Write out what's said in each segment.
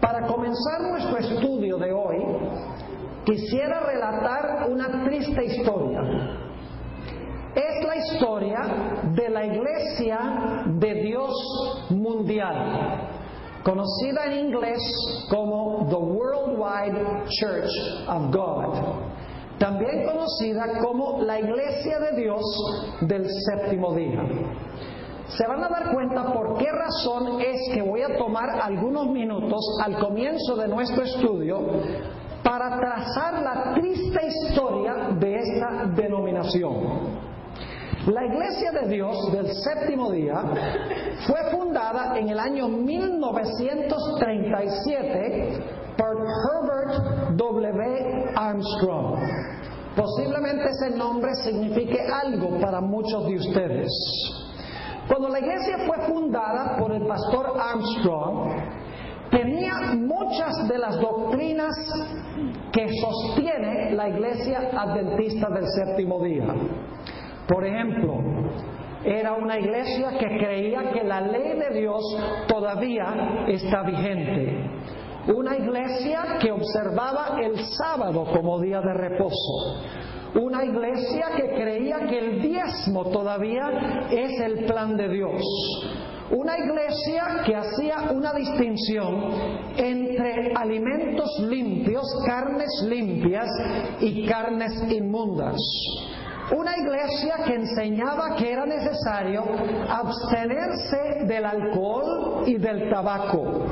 Para comenzar nuestro estudio de hoy, quisiera relatar una triste historia. Es la historia de la Iglesia de Dios Mundial, conocida en inglés como The Worldwide Church of God, también conocida como la Iglesia de Dios del Séptimo Día. Se van a dar cuenta por qué razón es que voy a tomar algunos minutos al comienzo de nuestro estudio para trazar la triste historia de esta denominación. La Iglesia de Dios del Séptimo Día fue fundada en el año 1937 por Herbert W. Armstrong. Posiblemente ese nombre signifique algo para muchos de ustedes. Cuando la iglesia fue fundada por el pastor Armstrong, tenía muchas de las doctrinas que sostiene la Iglesia Adventista del Séptimo Día. Por ejemplo, era una iglesia que creía que la ley de Dios todavía está vigente. Una iglesia que observaba el sábado como día de reposo. Una iglesia que creía que el diezmo todavía es el plan de Dios. Una iglesia que hacía una distinción entre alimentos limpios, carnes limpias y carnes inmundas. Una iglesia que enseñaba que era necesario abstenerse del alcohol y del tabaco.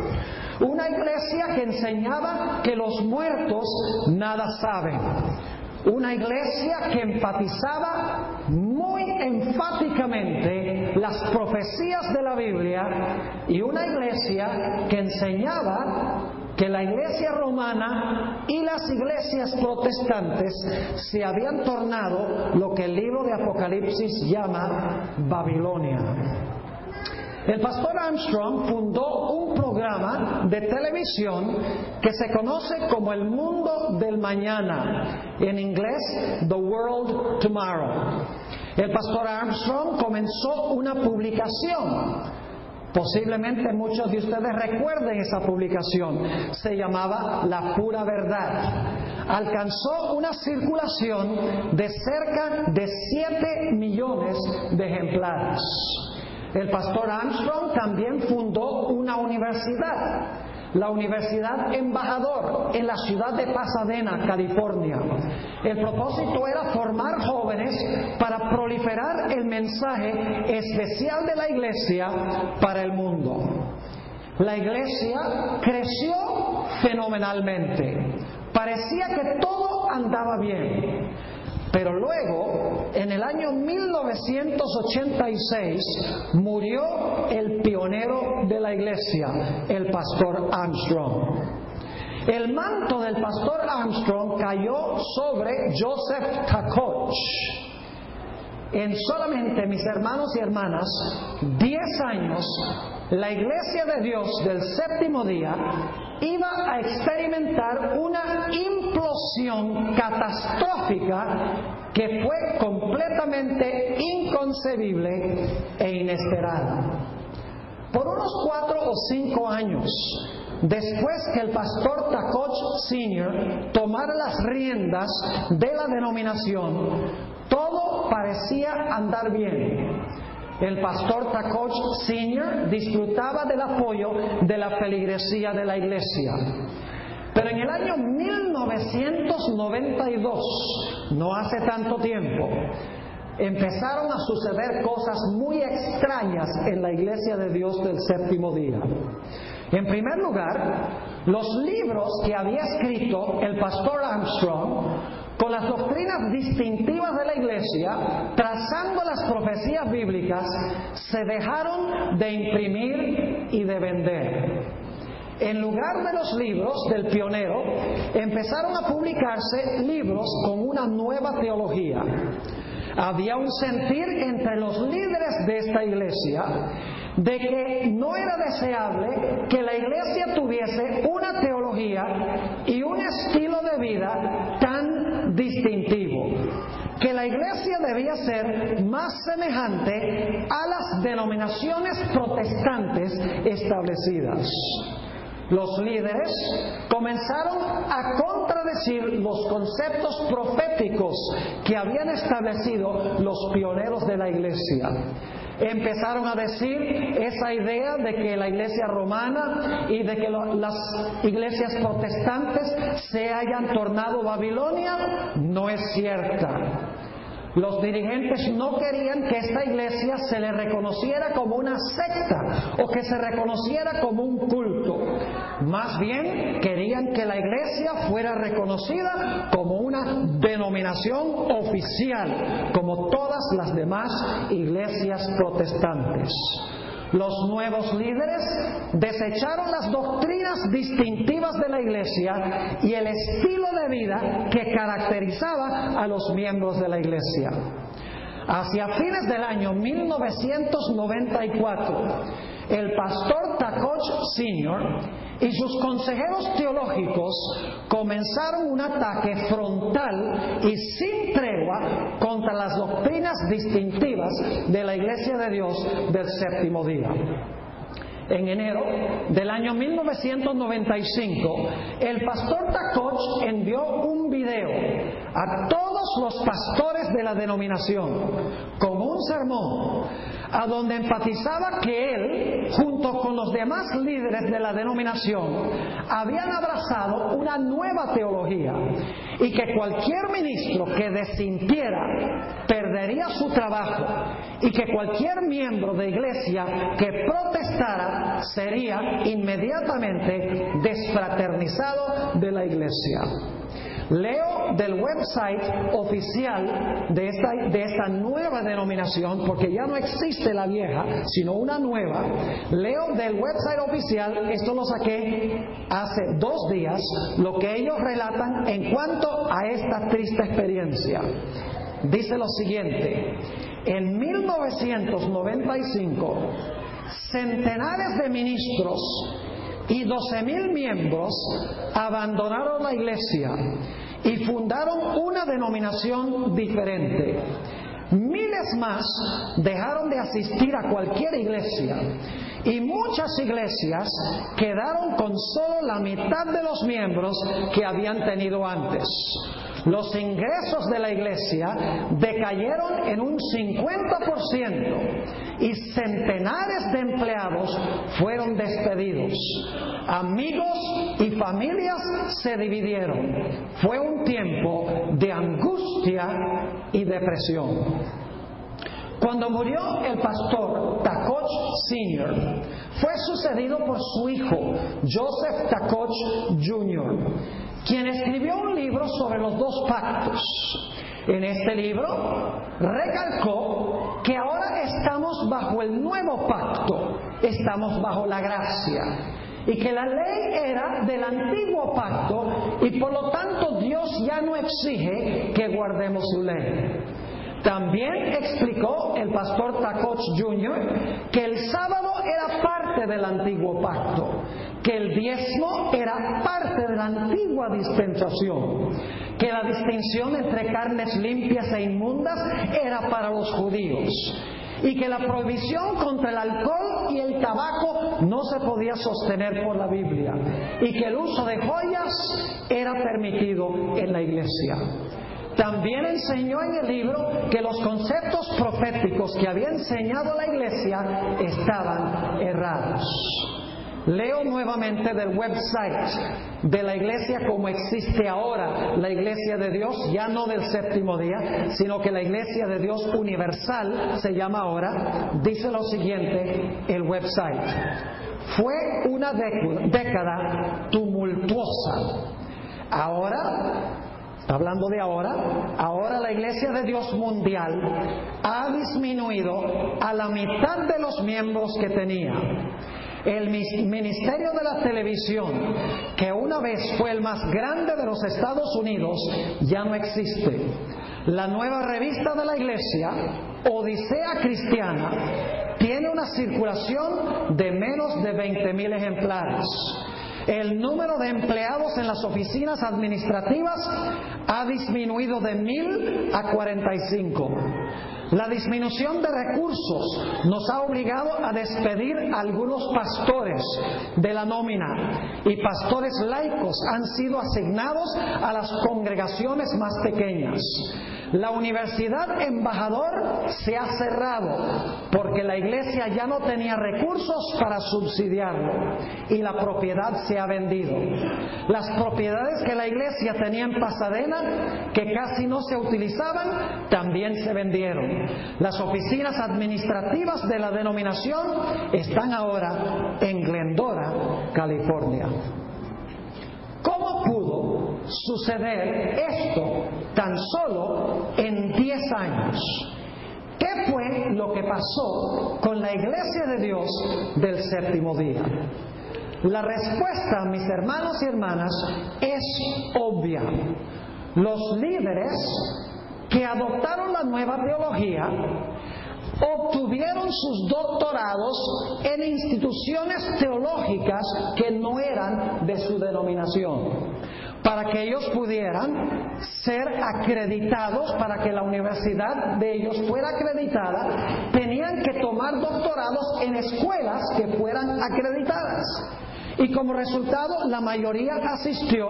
Una iglesia que enseñaba que los muertos nada saben. Una iglesia que enfatizaba muy enfáticamente las profecías de la Biblia y una iglesia que enseñaba que la iglesia romana y las iglesias protestantes se habían tornado lo que el libro de Apocalipsis llama Babilonia. El pastor Armstrong fundó un programa de televisión que se conoce como El Mundo del Mañana, en inglés The World Tomorrow. El pastor Armstrong comenzó una publicación. Posiblemente muchos de ustedes recuerden esa publicación. Se llamaba La Pura Verdad. Alcanzó una circulación de cerca de 7 millones de ejemplares. El pastor Armstrong también fundó una universidad, la Universidad Embajador, en la ciudad de Pasadena, California. El propósito era formar jóvenes para proliferar el mensaje especial de la iglesia para el mundo. La iglesia creció fenomenalmente. Parecía que todo andaba bien. Pero luego, en el año 1986, murió el pionero de la iglesia, el pastor Armstrong. El manto del pastor Armstrong cayó sobre Joseph Tkach. En solamente, mis hermanos y hermanas, 10 años, la Iglesia de Dios del Séptimo Día iba a experimentar una implosión catastrófica que fue completamente inconcebible e inesperada. Por unos 4 o 5 años, después que el pastor Tkach Sr. tomara las riendas de la denominación, todo parecía andar bien. El pastor Tkach Sr. disfrutaba del apoyo de la feligresía de la iglesia. Pero en el año 1992, no hace tanto tiempo, empezaron a suceder cosas muy extrañas en la Iglesia de Dios del Séptimo Día. En primer lugar, los libros que había escrito el pastor Armstrong con las doctrinas distintivas de la iglesia, trazando las profecías bíblicas, se dejaron de imprimir y de vender. En lugar de los libros del pionero, empezaron a publicarse libros con una nueva teología. Había un sentir entre los líderes de esta iglesia de que no era deseable que la iglesia tuviese una teología y un estilo de vida tan distintivo, que la iglesia debía ser más semejante a las denominaciones protestantes establecidas. Los líderes comenzaron a contradecir los conceptos proféticos que habían establecido los pioneros de la iglesia. Empezaron a decir esa idea de que la iglesia romana y de que las iglesias protestantes se hayan tornado Babilonia no es cierta. Los dirigentes no querían que esta iglesia se le reconociera como una secta o que se reconociera como un culto. Más bien querían que la iglesia fuera reconocida como una denominación oficial, como todas las demás iglesias protestantes. Los nuevos líderes desecharon las doctrinas distintivas de la iglesia y el estilo de vida que caracterizaba a los miembros de la iglesia. Hacia fines del año 1994, el pastor Takoch Sr. y sus consejeros teológicos comenzaron un ataque frontal y sin tregua contra las doctrinas distintivas de la Iglesia de Dios del séptimo día. En enero del año 1995, el pastor Takoch envió un video a todos los pastores de la denominación con un sermón a donde enfatizaba que él, junto con los demás líderes de la denominación, habían abrazado una nueva teología y que cualquier ministro que desintiera perdería su trabajo y que cualquier miembro de iglesia que protestara sería inmediatamente desfraternizado de la iglesia. Leo del website oficial de esta nueva denominación, porque ya no existe la vieja, sino una nueva. Leo del website oficial, esto lo saqué hace 2 días, lo que ellos relatan en cuanto a esta triste experiencia. Dice lo siguiente: en 1995, centenares de ministros y 12,000 miembros abandonaron la iglesia y fundaron una denominación diferente. Miles más dejaron de asistir a cualquier iglesia y muchas iglesias quedaron con solo la mitad de los miembros que habían tenido antes. Los ingresos de la iglesia decayeron en un 50% y centenares de empleados fueron despedidos. Amigos y familias se dividieron. Fue un tiempo de angustia y depresión. Cuando murió el pastor Takoch Sr., fue sucedido por su hijo Joseph Takoch Jr., quien escribió un libro sobre los 2 pactos. En este libro recalcó que ahora estamos bajo el nuevo pacto, estamos bajo la gracia, y que la ley era del antiguo pacto y por lo tanto Dios ya no exige que guardemos su ley. También explicó el pastor Takoch Jr. que el sábado era parte del antiguo pacto, que el diezmo era parte de la antigua dispensación, que la distinción entre carnes limpias e inmundas era para los judíos, y que la prohibición contra el alcohol y el tabaco no se podía sostener por la Biblia, y que el uso de joyas era permitido en la iglesia. También enseñó en el libro que los conceptos proféticos que había enseñado la iglesia estaban errados. Leo nuevamente del website de la iglesia como existe ahora, la iglesia de Dios, ya no del séptimo día, sino que la iglesia de Dios universal se llama ahora. Dice lo siguiente el website: fue una década tumultuosa. Ahora, hablando de ahora la Iglesia de Dios mundial ha disminuido a la mitad de los miembros que tenía. El ministerio de la televisión, que una vez fue el más grande de los Estados Unidos, ya no existe. La nueva revista de la Iglesia, Odisea Cristiana, tiene una circulación de menos de 20,000 ejemplares. El número de empleados en las oficinas administrativas ha disminuido de 1,000 a 45. La disminución de recursos nos ha obligado a despedir a algunos pastores de la nómina, y pastores laicos han sido asignados a las congregaciones más pequeñas. La Universidad Embajador se ha cerrado porque la iglesia ya no tenía recursos para subsidiarlo y la propiedad se ha vendido. Las propiedades que la iglesia tenía en Pasadena, que casi no se utilizaban, también se vendieron. Las oficinas administrativas de la denominación están ahora en Glendora, California. ¿Cómo pudo suceder esto tan solo en 10 años? ¿Qué fue lo que pasó con la Iglesia de Dios del séptimo día? La respuesta, mis hermanos y hermanas, es obvia. Los líderes que adoptaron la nueva teología obtuvieron sus doctorados en instituciones teológicas que no eran de su denominación. Para que ellos pudieran ser acreditados, para que la universidad de ellos fuera acreditada, tenían que tomar doctorados en escuelas que fueran acreditadas. Y como resultado, la mayoría asistió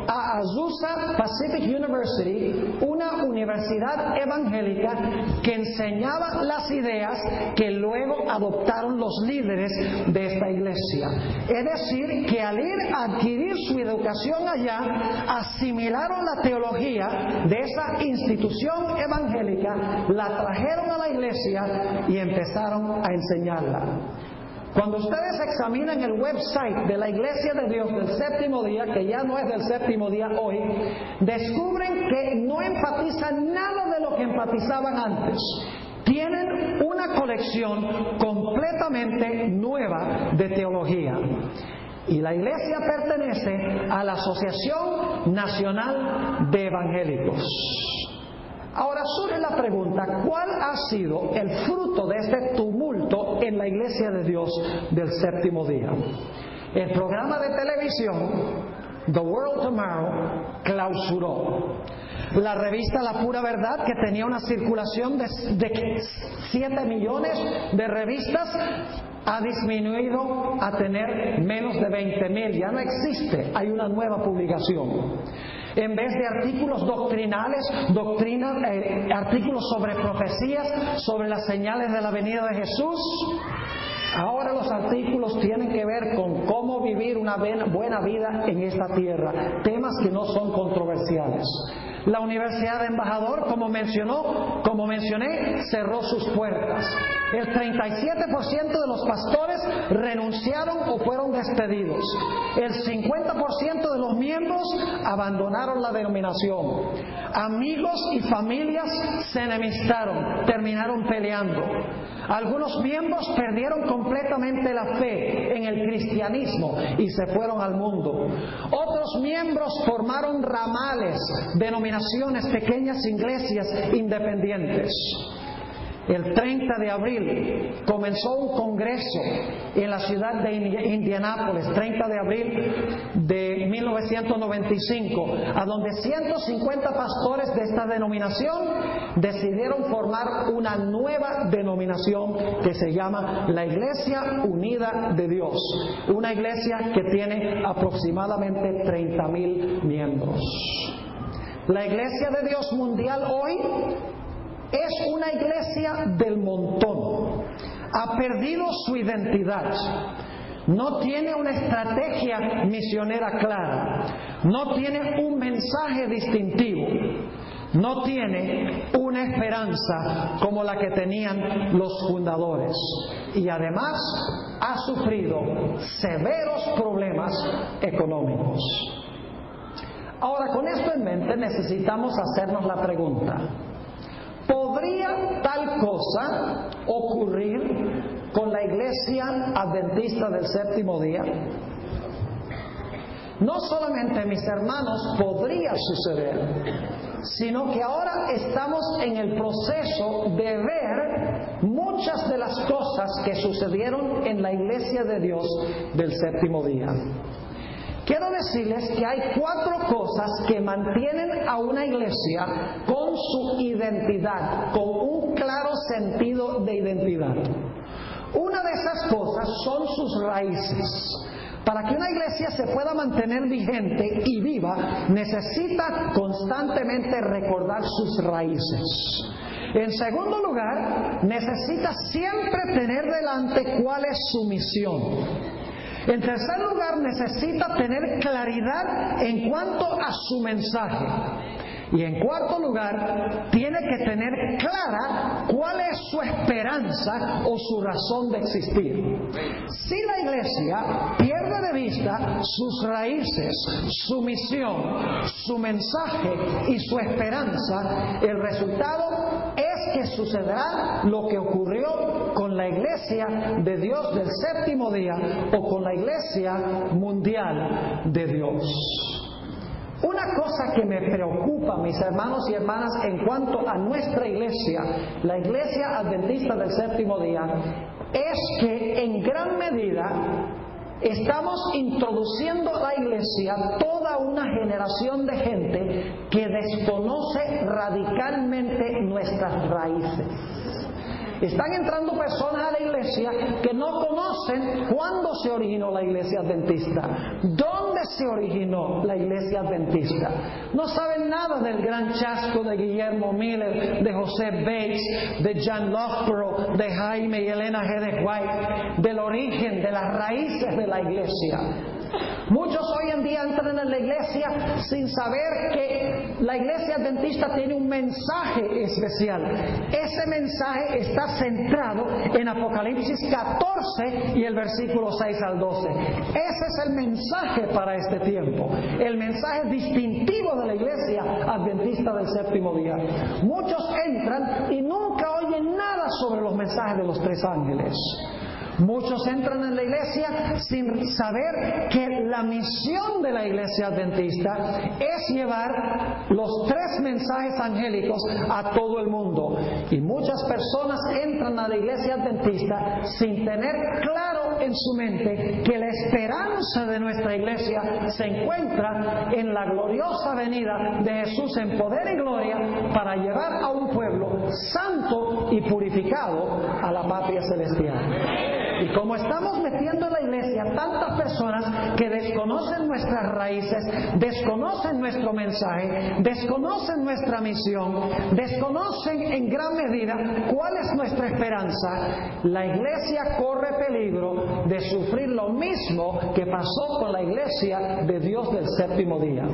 a Azusa Pacific University, una universidad evangélica que enseñaba las ideas que luego adoptaron los líderes de esta iglesia. Es decir, que al ir a adquirir su educación allá, asimilaron la teología de esa institución evangélica, la trajeron a la iglesia y empezaron a enseñarla. Cuando ustedes examinan el website de la Iglesia de Dios del séptimo día, que ya no es del séptimo día hoy, descubren que no enfatizan nada de lo que enfatizaban antes. Tienen una colección completamente nueva de teología. Y la iglesia pertenece a la Asociación Nacional de Evangélicos. Ahora surge la pregunta, ¿cuál ha sido el fruto de este tumulto en la Iglesia de Dios del séptimo día? El programa de televisión The World Tomorrow clausuró. La revista La Pura Verdad, que tenía una circulación de 7 millones de revistas, ha disminuido a tener menos de 20,000. Ya no existe, hay una nueva publicación. En vez de artículos doctrinales, artículos sobre profecías, sobre las señales de la venida de Jesús, ahora los artículos tienen que ver con cómo vivir una buena vida en esta tierra, temas que no son controversiales. La Universidad de Embajador, como mencioné, cerró sus puertas. El 37% de los pastores renunciaron o fueron despedidos. El 50% de los miembros abandonaron la denominación. Amigos y familias se enemistaron, terminaron peleando. Algunos miembros perdieron completamente la fe en el cristianismo y se fueron al mundo. Otros miembros formaron ramales, denominaciones, pequeñas iglesias independientes. El 30 de abril comenzó un congreso en la ciudad de Indianápolis, 30 de abril de 1995, a donde 150 pastores de esta denominación decidieron formar una nueva denominación que se llama la Iglesia Unida de Dios, una iglesia que tiene aproximadamente 30,000 miembros. La Iglesia de Dios Mundial hoy es una iglesia del montón. Ha perdido su identidad. No tiene una estrategia misionera clara. No tiene un mensaje distintivo. No tiene una esperanza como la que tenían los fundadores. Y además ha sufrido severos problemas económicos. Ahora, con esto en mente, necesitamos hacernos la pregunta: ¿podría tal cosa ocurrir con la Iglesia Adventista del séptimo día? No solamente, mis hermanos, podría suceder, sino que ahora estamos en el proceso de ver muchas de las cosas que sucedieron en la Iglesia de Dios del séptimo día. quiero decirles que hay 4 cosas que mantienen a una iglesia con su identidad, con un claro sentido de identidad. Una de esas cosas son sus raíces. Para que una iglesia se pueda mantener vigente y viva, necesita constantemente recordar sus raíces. En segundo lugar, necesita siempre tener delante cuál es su misión. En tercer lugar, necesita tener claridad en cuanto a su mensaje. Y en cuarto lugar, tiene que tener clara cuál es su esperanza o su razón de existir. Si la iglesia pierde de vista sus raíces, su misión, su mensaje y su esperanza, el resultado es que sucederá lo que ocurrió con la iglesia de Dios del séptimo día o con la iglesia mundial de Dios. Una cosa que me preocupa, mis hermanos y hermanas, en cuanto a nuestra iglesia, la Iglesia Adventista del Séptimo Día, es que en gran medida estamos introduciendo a la iglesia toda una generación de gente que desconoce radicalmente nuestras raíces. Están entrando personas a la iglesia que no conocen cuándo se originó la iglesia adventista, dónde se originó la iglesia adventista. No saben nada del gran chasco de Guillermo Miller, de José Bates, de John Loughborough, de Jaime y Elena G. de White, del origen, de las raíces de la iglesia. Muchos hoy en día entran en la iglesia sin saber que la iglesia adventista tiene un mensaje especial. Ese mensaje está centrado en Apocalipsis 14 y el versículo 6 al 12. Ese es el mensaje para este tiempo, el mensaje distintivo de la iglesia adventista del séptimo día. Muchos entran y nunca oyen nada sobre los mensajes de los 3 ángeles. Muchos entran en la iglesia sin saber que la misión de la iglesia adventista es llevar los 3 mensajes angélicos a todo el mundo. Y muchas personas entran a la iglesia adventista sin tener claro en su mente que la esperanza de nuestra iglesia se encuentra en la gloriosa venida de Jesús en poder y gloria para llevar a un pueblo santo y purificado a la patria celestial. Y como estamos metiendo en la iglesia tantas personas que desconocen nuestras raíces, desconocen nuestro mensaje, desconocen nuestra misión, desconocen en gran medida cuál es nuestra esperanza, la iglesia corre peligro de sufrir lo mismo que pasó con la iglesia de Dios del séptimo día.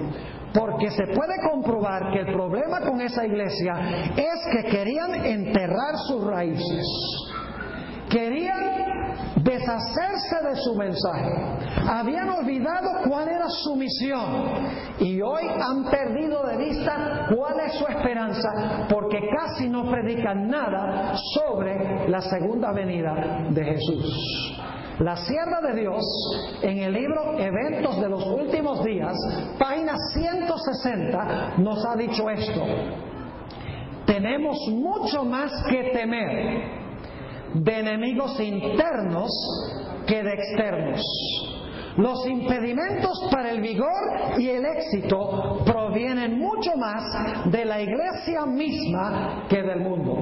Porque se puede comprobar que el problema con esa iglesia es que querían enterrar sus raíces. Querían deshacerse de su mensaje. Habían olvidado cuál era su misión y hoy han perdido de vista cuál es su esperanza, porque casi no predican nada sobre la segunda venida de Jesús. La sierva de Dios, en el libro Eventos de los Últimos Días, página 160, nos ha dicho esto: tenemos mucho más que temer de enemigos internos que de externos. Los impedimentos para el vigor y el éxito provienen mucho más de la iglesia misma que del mundo.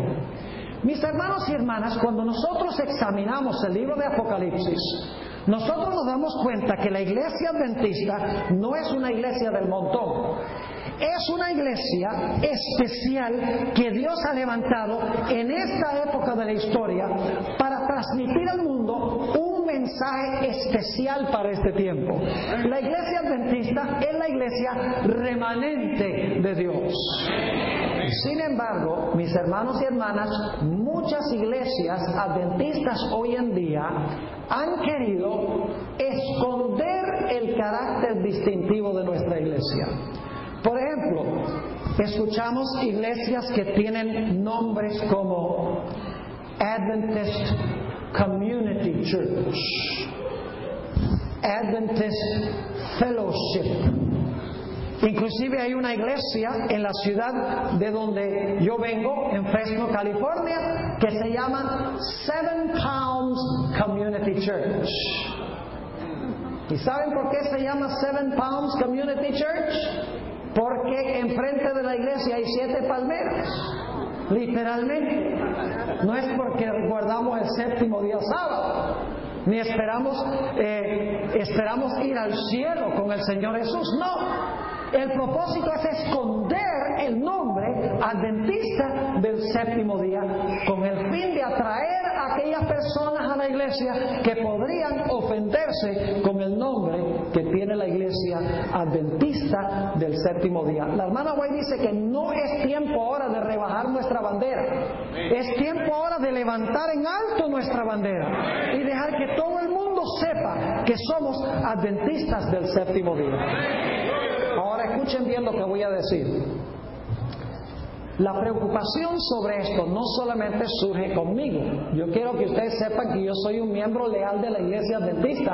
Mis hermanos y hermanas, cuando nosotros examinamos el libro de Apocalipsis, nosotros nos damos cuenta que la iglesia adventista no es una iglesia del montón. Es una iglesia especial que Dios ha levantado en esta época de la historia para transmitir al mundo un mensaje especial para este tiempo. La iglesia adventista es la iglesia remanente de Dios. Sin embargo, mis hermanos y hermanas, muchas iglesias adventistas hoy en día han querido esconder el carácter distintivo de nuestra iglesia. Por ejemplo, escuchamos iglesias que tienen nombres como Adventist Community Church, Adventist Fellowship. Inclusive hay una iglesia en la ciudad de donde yo vengo, en Fresno, California, que se llama Seven Palms Community Church. ¿Y saben por qué se llama Seven Palms Community Church? Porque enfrente de la iglesia hay 7 palmeras. Literalmente. No es porque guardamos el séptimo día sábado, ni esperamos ir al cielo con el Señor Jesús. No. El propósito es esconder el nombre adventista del séptimo día, con el fin de atraer a aquellas personas a la iglesia que podrían ofenderse con el nombre que tiene la iglesia adventista del séptimo día. La hermana White dice que no es tiempo ahora de rebajar nuestra bandera, es tiempo ahora de levantar en alto nuestra bandera y dejar que todo el mundo sepa que somos adventistas del séptimo día. Ahora escuchen bien lo que voy a decir. La preocupación sobre esto no solamente surge conmigo. Yo quiero que ustedes sepan que yo soy un miembro leal de la iglesia adventista.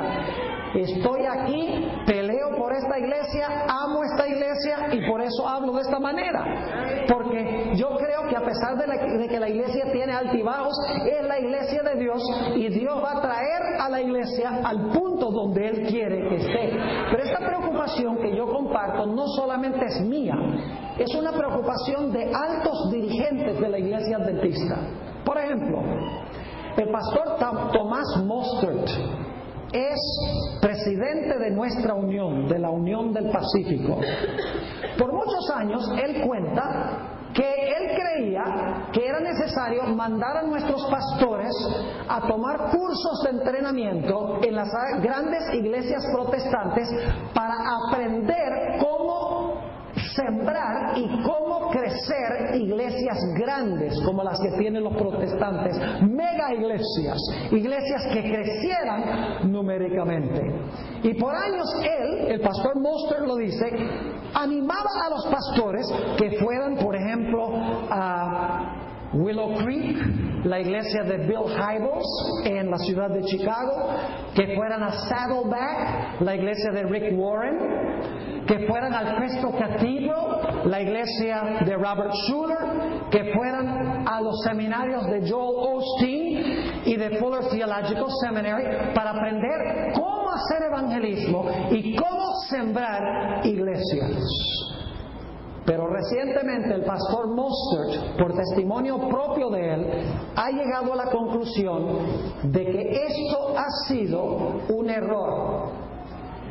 Estoy aquí, peleo por esta iglesia, amo esta iglesia y por eso hablo de esta manera. Porque yo creo que a pesar de que la iglesia tiene altibajos, es la iglesia de Dios y Dios va a traer a la iglesia al punto donde Él quiere que esté. Pero esta preocupación que yo comparto no solamente es mía, es una preocupación de altos dirigentes de la iglesia adventista. Por ejemplo, el pastor Tomás Mostert es presidente de nuestra unión, de la Unión del Pacífico. Por muchos años él cuenta que él creía que era necesario mandar a nuestros pastores a tomar cursos de entrenamiento en las grandes iglesias protestantes para aprender cómo sembrar y cómo crecer iglesias grandes como las que tienen los protestantes, mega iglesias, iglesias que crecieran numéricamente. Y por años él, el pastor Mostert lo dice, animaba a los pastores que fueran, por ejemplo, a Willow Creek, la iglesia de Bill Hybels en la ciudad de Chicago, que fueran a Saddleback, la iglesia de Rick Warren, que fueran al Cristo Cathedral, la iglesia de Robert Schuller, que fueran a los seminarios de Joel Osteen y de Fuller Theological Seminary para aprender cómo hacer evangelismo y cómo sembrar iglesias. Pero recientemente el pastor Mostert, por testimonio propio de él, ha llegado a la conclusión de que esto ha sido un error.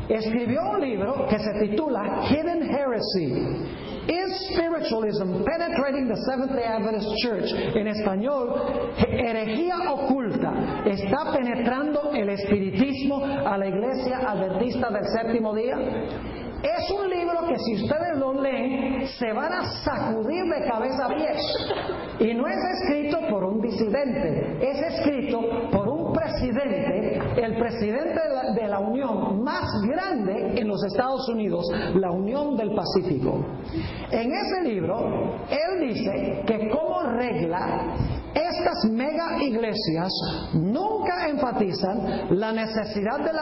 Escribió un libro que se titula Hidden Heresy: Is Spiritualism Penetrating the Seventh-day Adventist Church? En español, herejía oculta. ¿Está penetrando el espiritismo a la iglesia adventista del séptimo día? Es un libro que si ustedes lo leen se van a sacudir de cabeza a pies. Y no es escrito por un disidente, es escrito por un presidente, el presidente de la unión más grande en los Estados Unidos, la Unión del Pacífico. En ese libro, él dice que como regla, estas mega iglesias nunca enfatizan la necesidad del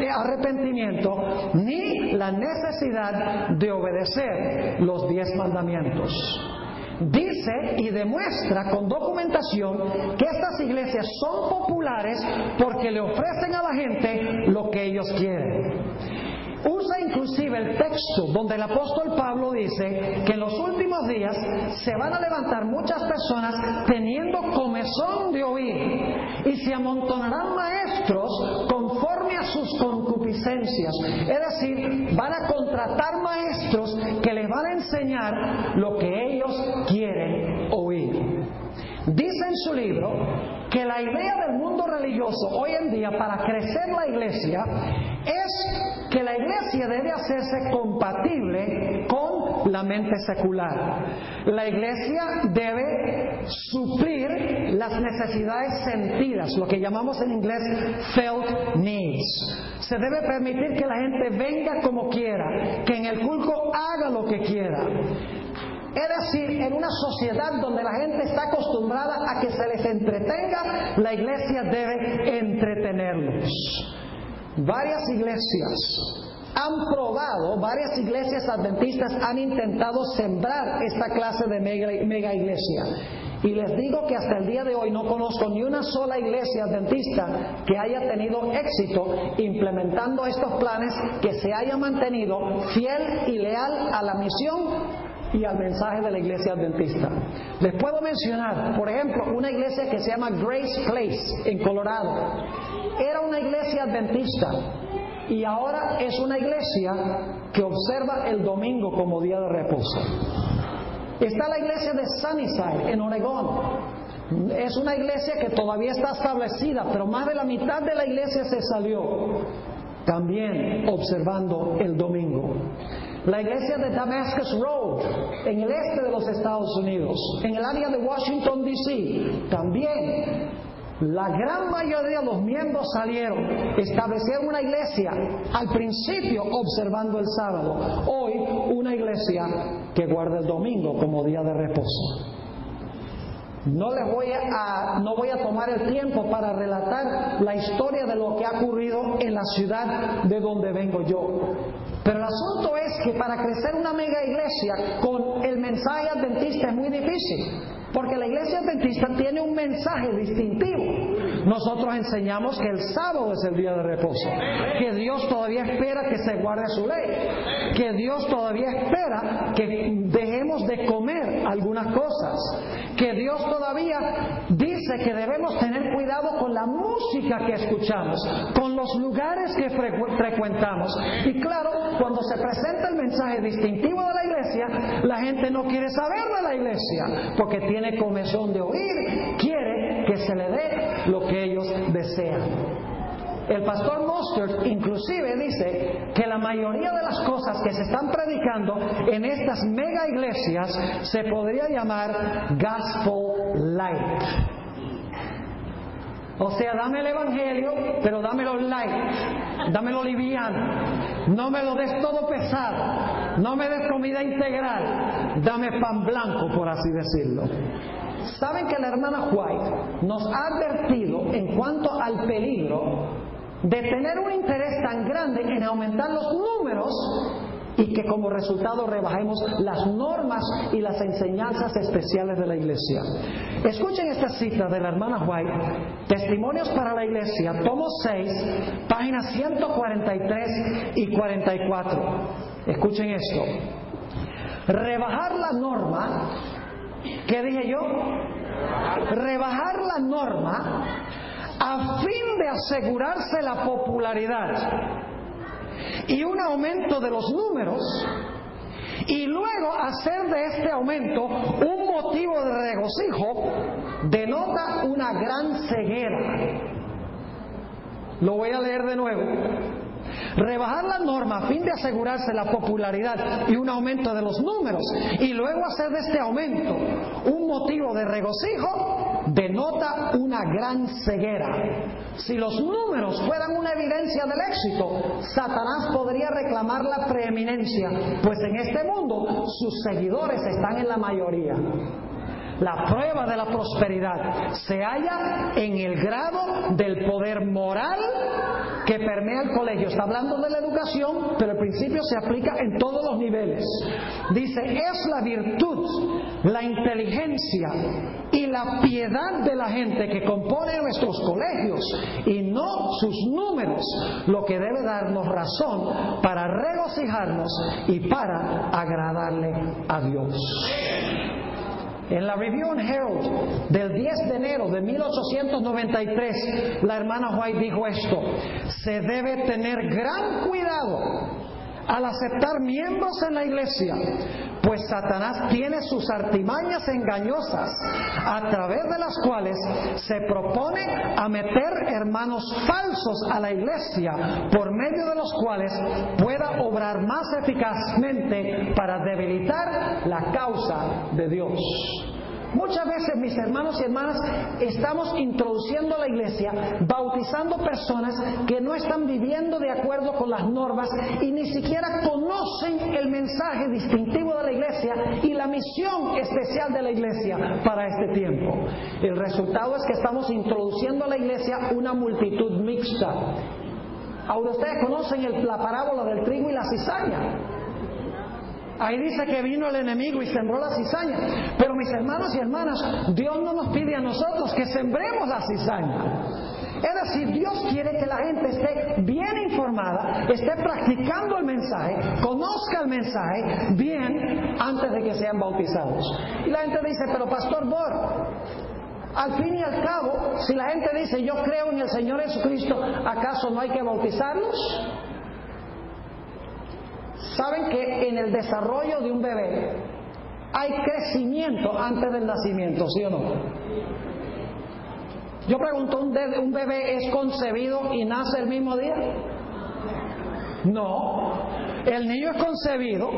arrepentimiento ni la necesidad de obedecer los 10 mandamientos. Dice y demuestra con documentación que estas iglesias son populares porque le ofrecen a la gente lo que ellos quieren. Usa inclusive el texto donde el apóstol Pablo dice que en los últimos días se van a levantar muchas personas teniendo comezón de oír y se amontonarán maestros conforme a sus concupiscencias. Es decir, van a contratar maestros que les van a enseñar lo que ellos quieren oír. Dice en su libro que la idea del mundo religioso hoy en día para crecer la iglesia es que la iglesia debe hacerse compatible con la mente secular. La iglesia debe suplir las necesidades sentidas, lo que llamamos en inglés felt needs. Se debe permitir que la gente venga como quiera, que en el culto haga lo que quiera. Es decir, en una sociedad donde la gente está acostumbrada a que se les entretenga, la iglesia debe entretenerlos. Varias iglesias adventistas han intentado sembrar esta clase de mega iglesia. Y les digo que hasta el día de hoy no conozco ni una sola iglesia adventista que haya tenido éxito implementando estos planes, que se haya mantenido fiel y leal a la misión y al mensaje de la iglesia adventista. Les puedo mencionar, por ejemplo, una iglesia que se llama Grace Place en Colorado. Era una iglesia adventista y ahora es una iglesia que observa el domingo como día de reposo. Está la iglesia de Sunnyside en Oregón. Es una iglesia que todavía está establecida, pero más de la mitad de la iglesia se salió, también observando el domingo. La iglesia de Damascus Road, en el este de los Estados Unidos, en el área de Washington, D.C., también la gran mayoría de los miembros salieron, establecieron una iglesia, al principio observando el sábado, hoy una iglesia que guarda el domingo como día de reposo. No voy a tomar el tiempo para relatar la historia de lo que ha ocurrido en la ciudad de donde vengo yo. Pero el asunto es que para crecer una mega iglesia con el mensaje adventista es muy difícil, porque la iglesia adventista tiene un mensaje distintivo. Nosotros enseñamos que el sábado es el día de reposo, que Dios todavía espera que se guarde su ley, que Dios todavía espera que dejemos de comer algunas cosas, que Dios todavía dice que debemos tener cuidado con la música que escuchamos, con los lugares que frecuentamos. Y claro, cuando se presenta el mensaje distintivo de la iglesia, la gente no quiere saber de la iglesia, porque tiene comezón de oír, quiere que se le dé lo que ellos desean. El pastor Mostert inclusive dice que la mayoría de las cosas que se están predicando en estas mega iglesias se podría llamar gospel light. O sea, dame el evangelio, pero dámelo light, dámelo liviano, no me lo des todo pesado, no me des comida integral, dame pan blanco, por así decirlo. Saben que la hermana White nos ha advertido en cuanto al peligro de tener un interés tan grande en aumentar los números y que como resultado rebajemos las normas y las enseñanzas especiales de la iglesia. Escuchen esta cita de la hermana White, Testimonios para la Iglesia, tomo 6, páginas 143 y 44. Escuchen esto. Rebajar la norma, ¿qué dije yo? Rebajar la norma a fin de asegurarse la popularidad y un aumento de los números, y luego hacer de este aumento un motivo de regocijo, denota una gran ceguera. Lo voy a leer de nuevo. Rebajar la norma a fin de asegurarse la popularidad y un aumento de los números, y luego hacer de este aumento un motivo de regocijo, denota una gran ceguera. Si los números fueran una evidencia del éxito, Satanás podría reclamar la preeminencia, pues en este mundo sus seguidores están en la mayoría. La prueba de la prosperidad se halla en el grado del poder moral que permea el colegio. Está hablando de la educación, pero el principio se aplica en todos los niveles. Dice, es la virtud, la inteligencia y la piedad de la gente que compone nuestros colegios y no sus números lo que debe darnos razón para regocijarnos y para agradarle a Dios. En la Review and Herald del 10 de enero de 1893, la hermana White dijo esto: se debe tener gran cuidado al aceptar miembros en la iglesia, pues Satanás tiene sus artimañas engañosas, a través de las cuales se propone a meter hermanos falsos a la iglesia, por medio de los cuales pueda obrar más eficazmente para debilitar la causa de Dios. Muchas veces, mis hermanos y hermanas, estamos introduciendo a la iglesia, bautizando personas que no están viviendo de acuerdo con las normas y ni siquiera conocen el mensaje distintivo de la iglesia y la misión especial de la iglesia para este tiempo. El resultado es que estamos introduciendo a la iglesia una multitud mixta. Ahora ustedes conocen la parábola del trigo y la cizaña. Ahí dice que vino el enemigo y sembró la cizaña. Pero mis hermanos y hermanas, Dios no nos pide a nosotros que sembremos la cizaña. Es decir, Dios quiere que la gente esté bien informada, esté practicando el mensaje, conozca el mensaje bien antes de que sean bautizados. Y la gente dice, pero Pastor Bor, al fin y al cabo, si la gente dice, yo creo en el Señor Jesucristo, ¿acaso no hay que bautizarlos? ¿Saben que en el desarrollo de un bebé hay crecimiento antes del nacimiento, sí o no? Yo pregunto, ¿un bebé es concebido y nace el mismo día? No. El niño es concebido,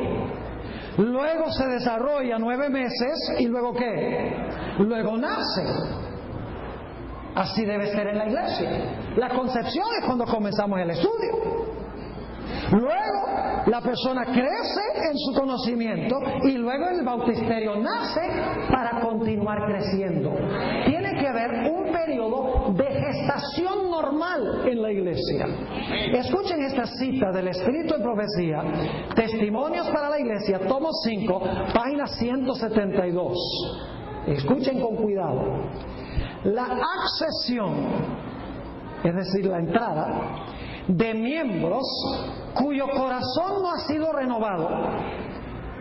luego se desarrolla 9 meses y luego ¿qué? Luego nace. Así debe ser en la iglesia. La concepción es cuando comenzamos el estudio. Luego la persona crece en su conocimiento y luego el bautisterio nace para continuar creciendo. Tiene que haber un periodo de gestación normal en la iglesia. Escuchen esta cita del Espíritu de Profecía, Testimonios para la Iglesia, tomo 5, página 172. Escuchen con cuidado. La accesión, es decir, la entrada de miembros cuyo corazón no ha sido renovado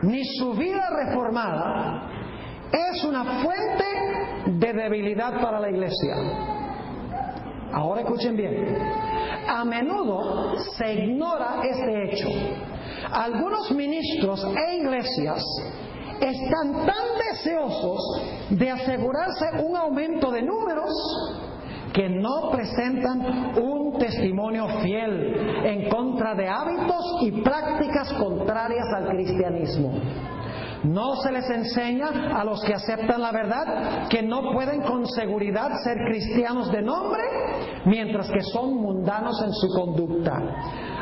ni su vida reformada es una fuente de debilidad para la iglesia. Ahora escuchen bien. A menudo se ignora este hecho. Algunos ministros e iglesias están tan deseosos de asegurarse un aumento de números que no presentan un testimonio fiel en contra de hábitos y prácticas contrarias al cristianismo. No se les enseña a los que aceptan la verdad que no pueden con seguridad ser cristianos de nombre, mientras que son mundanos en su conducta.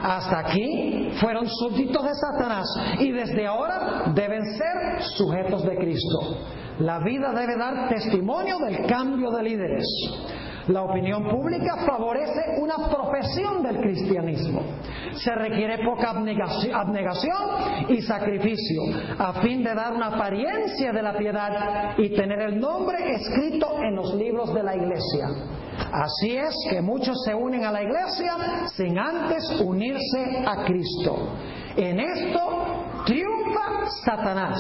Hasta aquí fueron súbditos de Satanás y desde ahora deben ser sujetos de Cristo. La vida debe dar testimonio del cambio de líderes. La opinión pública favorece una profesión del cristianismo. Se requiere poca abnegación y sacrificio a fin de dar una apariencia de la piedad y tener el nombre escrito en los libros de la iglesia. Así es que muchos se unen a la iglesia sin antes unirse a Cristo. En esto triunfa Satanás.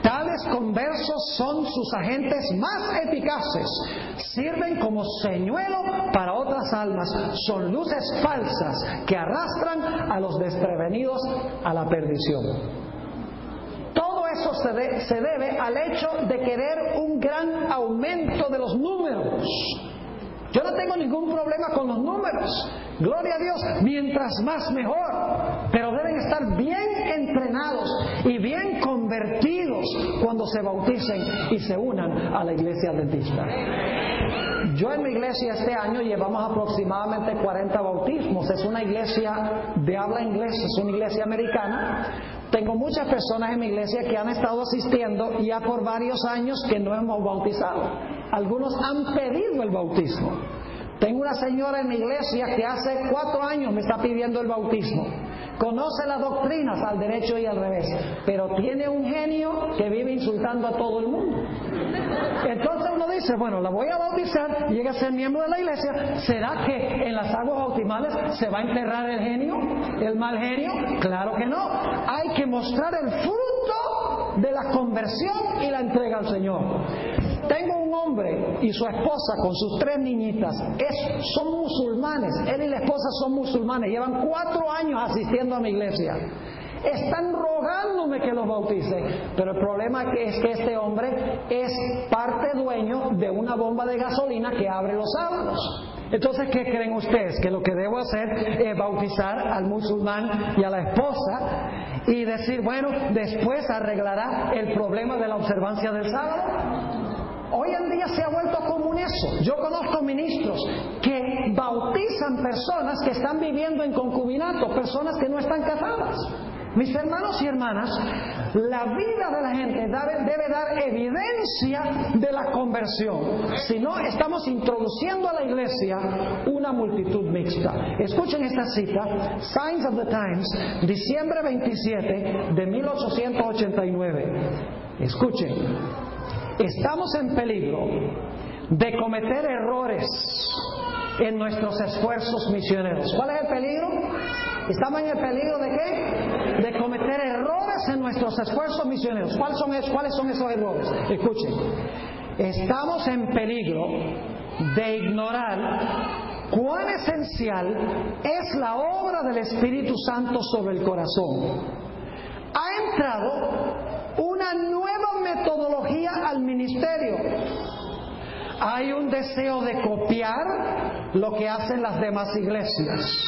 Tales conversos son sus agentes más eficaces. Sirven como señuelo para otras almas. Son luces falsas que arrastran a los desprevenidos a la perdición. Todo eso se debe al hecho de querer un gran aumento de los números. Yo no tengo ningún problema con los números. Gloria a Dios, mientras más mejor. Pero deben estar bien entrenados y bien convertidos cuando se bauticen y se unan a la iglesia adventista. Yo en mi iglesia este año llevamos aproximadamente 40 bautismos. Es una iglesia de habla inglesa, es una iglesia americana. Tengo muchas personas en mi iglesia que han estado asistiendo ya por varios años que no hemos bautizado. Algunos han pedido el bautismo. Tengo una señora en mi iglesia que hace 4 años me está pidiendo el bautismo. Conoce las doctrinas al derecho y al revés, pero tiene un genio que vive insultando a todo el mundo. Entonces uno dice, bueno, la voy a bautizar, llega a ser miembro de la iglesia. ¿Será que en las aguas bautismales se va a enterrar el genio, el mal genio? Claro que no. Hay que mostrar el fruto de la conversión y la entrega al Señor. Tengo un hombre y su esposa con sus 3 niñitas, son musulmanes. Él y la esposa son musulmanes, llevan 4 años asistiendo a mi iglesia. Están rogándome que los bautice, pero el problema es que este hombre es parte dueño de una bomba de gasolina que abre los sábados. Entonces, ¿qué creen ustedes? ¿Que lo que debo hacer es bautizar al musulmán y a la esposa y decir, bueno, después arreglará el problema de la observancia del sábado? Hoy en día se ha vuelto común eso. Yo conozco ministros que bautizan personas que están viviendo en concubinato, personas que no están casadas. Mis hermanos y hermanas, la vida de la gente debe dar evidencia de la conversión. Si no, estamos introduciendo a la iglesia una multitud mixta. Escuchen esta cita, Signs of the Times, diciembre 27 de 1889. Escuchen, estamos en peligro de cometer errores en nuestros esfuerzos misioneros. ¿Cuál es el peligro? Estamos en el peligro ¿de qué? De cometer errores en nuestros esfuerzos misioneros. ¿Cuáles son esos errores? Escuchen, estamos en peligro de ignorar cuán esencial es la obra del Espíritu Santo sobre el corazón. Ha entrado una nueva metodología al ministerio. Hay un deseo de copiar lo que hacen las demás iglesias.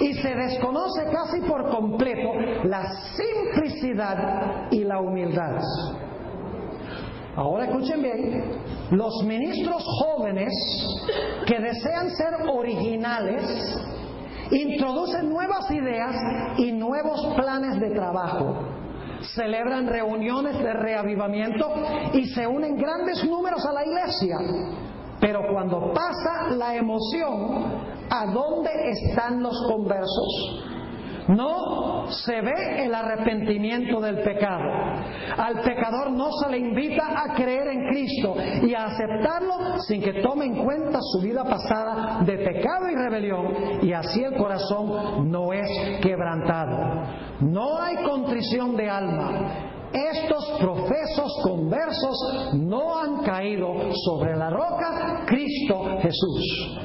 Y se desconoce casi por completo la simplicidad y la humildad. Ahora escuchen bien, los ministros jóvenes que desean ser originales introducen nuevas ideas y nuevos planes de trabajo. Celebran reuniones de reavivamiento y se unen grandes números a la iglesia. Pero cuando pasa la emoción, ¿a dónde están los conversos? No se ve el arrepentimiento del pecado. Al pecador no se le invita a creer en Cristo y a aceptarlo sin que tome en cuenta su vida pasada de pecado y rebelión, y así el corazón no es quebrantado. No hay contrición de alma. Estos profesos conversos no han caído sobre la roca, Cristo Jesús.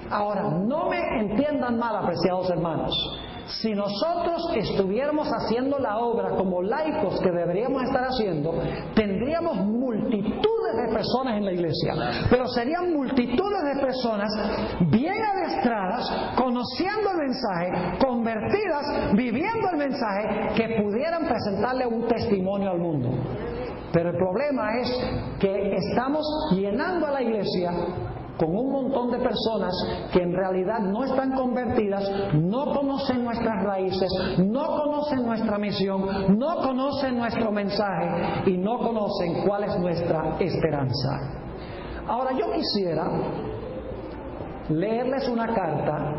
Ahora, no me entiendan mal, apreciados hermanos. Si nosotros estuviéramos haciendo la obra como laicos que deberíamos estar haciendo, tendríamos multitudes de personas en la iglesia, pero serían multitudes de personas bien adestradas, conociendo el mensaje, convertidas, viviendo el mensaje, que pudieran presentarle un testimonio al mundo. Pero el problema es que estamos llenando a la iglesia con un montón de personas que en realidad no están convertidas, no conocen nuestras raíces, no conocen nuestra misión, no conocen nuestro mensaje y no conocen cuál es nuestra esperanza. Ahora yo quisiera leerles una carta.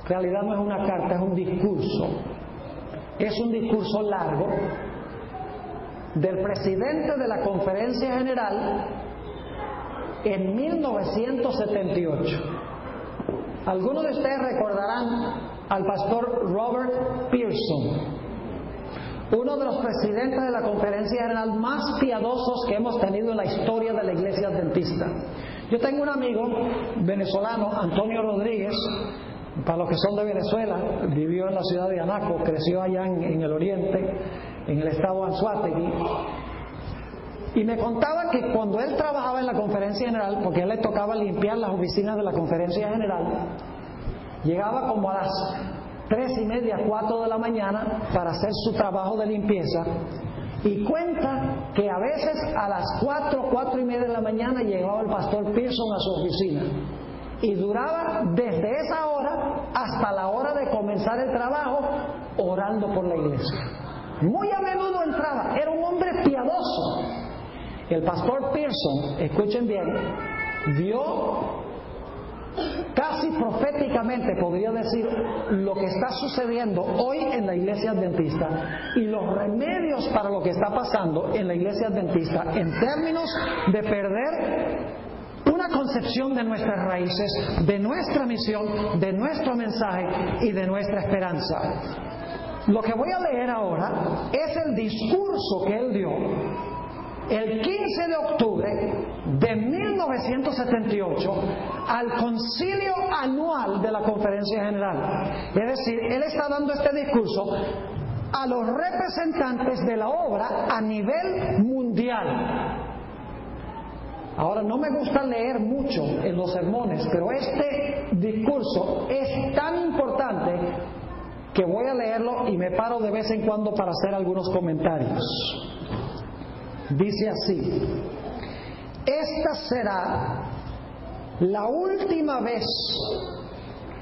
En realidad no es una carta, es un discurso. Es un discurso largo del presidente de la Conferencia General en 1978. Algunos de ustedes recordarán al pastor Robert Pearson, uno de los presidentes de la Conferencia General más piadosos que hemos tenido en la historia de la Iglesia Adventista. Yo tengo un amigo venezolano, Antonio Rodríguez, para los que son de Venezuela, vivió en la ciudad de Anaco, creció allá en el oriente, en el estado de Anzoátegui. Y me contaba que cuando él trabajaba en la Conferencia General, porque a él le tocaba limpiar las oficinas de la Conferencia General, llegaba como a las 3:30, 4 de la mañana para hacer su trabajo de limpieza, y cuenta que a veces a las 4, 4:30 de la mañana llegaba el pastor Pearson a su oficina y duraba desde esa hora hasta la hora de comenzar el trabajo orando por la iglesia. Muy a menudo entraba, era un hombre piadoso. El pastor Pearson, escuchen bien, vio casi proféticamente, podría decir, lo que está sucediendo hoy en la iglesia adventista y los remedios para lo que está pasando en la iglesia adventista en términos de perder una concepción de nuestras raíces, de nuestra misión, de nuestro mensaje y de nuestra esperanza. Lo que voy a leer ahora es el discurso que él dio el 15 de octubre de 1978 al concilio anual de la Conferencia General. Es decir, él está dando este discurso a los representantes de la obra a nivel mundial. Ahora, no me gusta leer mucho en los sermones, pero este discurso es tan importante que voy a leerlo y me paro de vez en cuando para hacer algunos comentarios. Dice así: esta será la última vez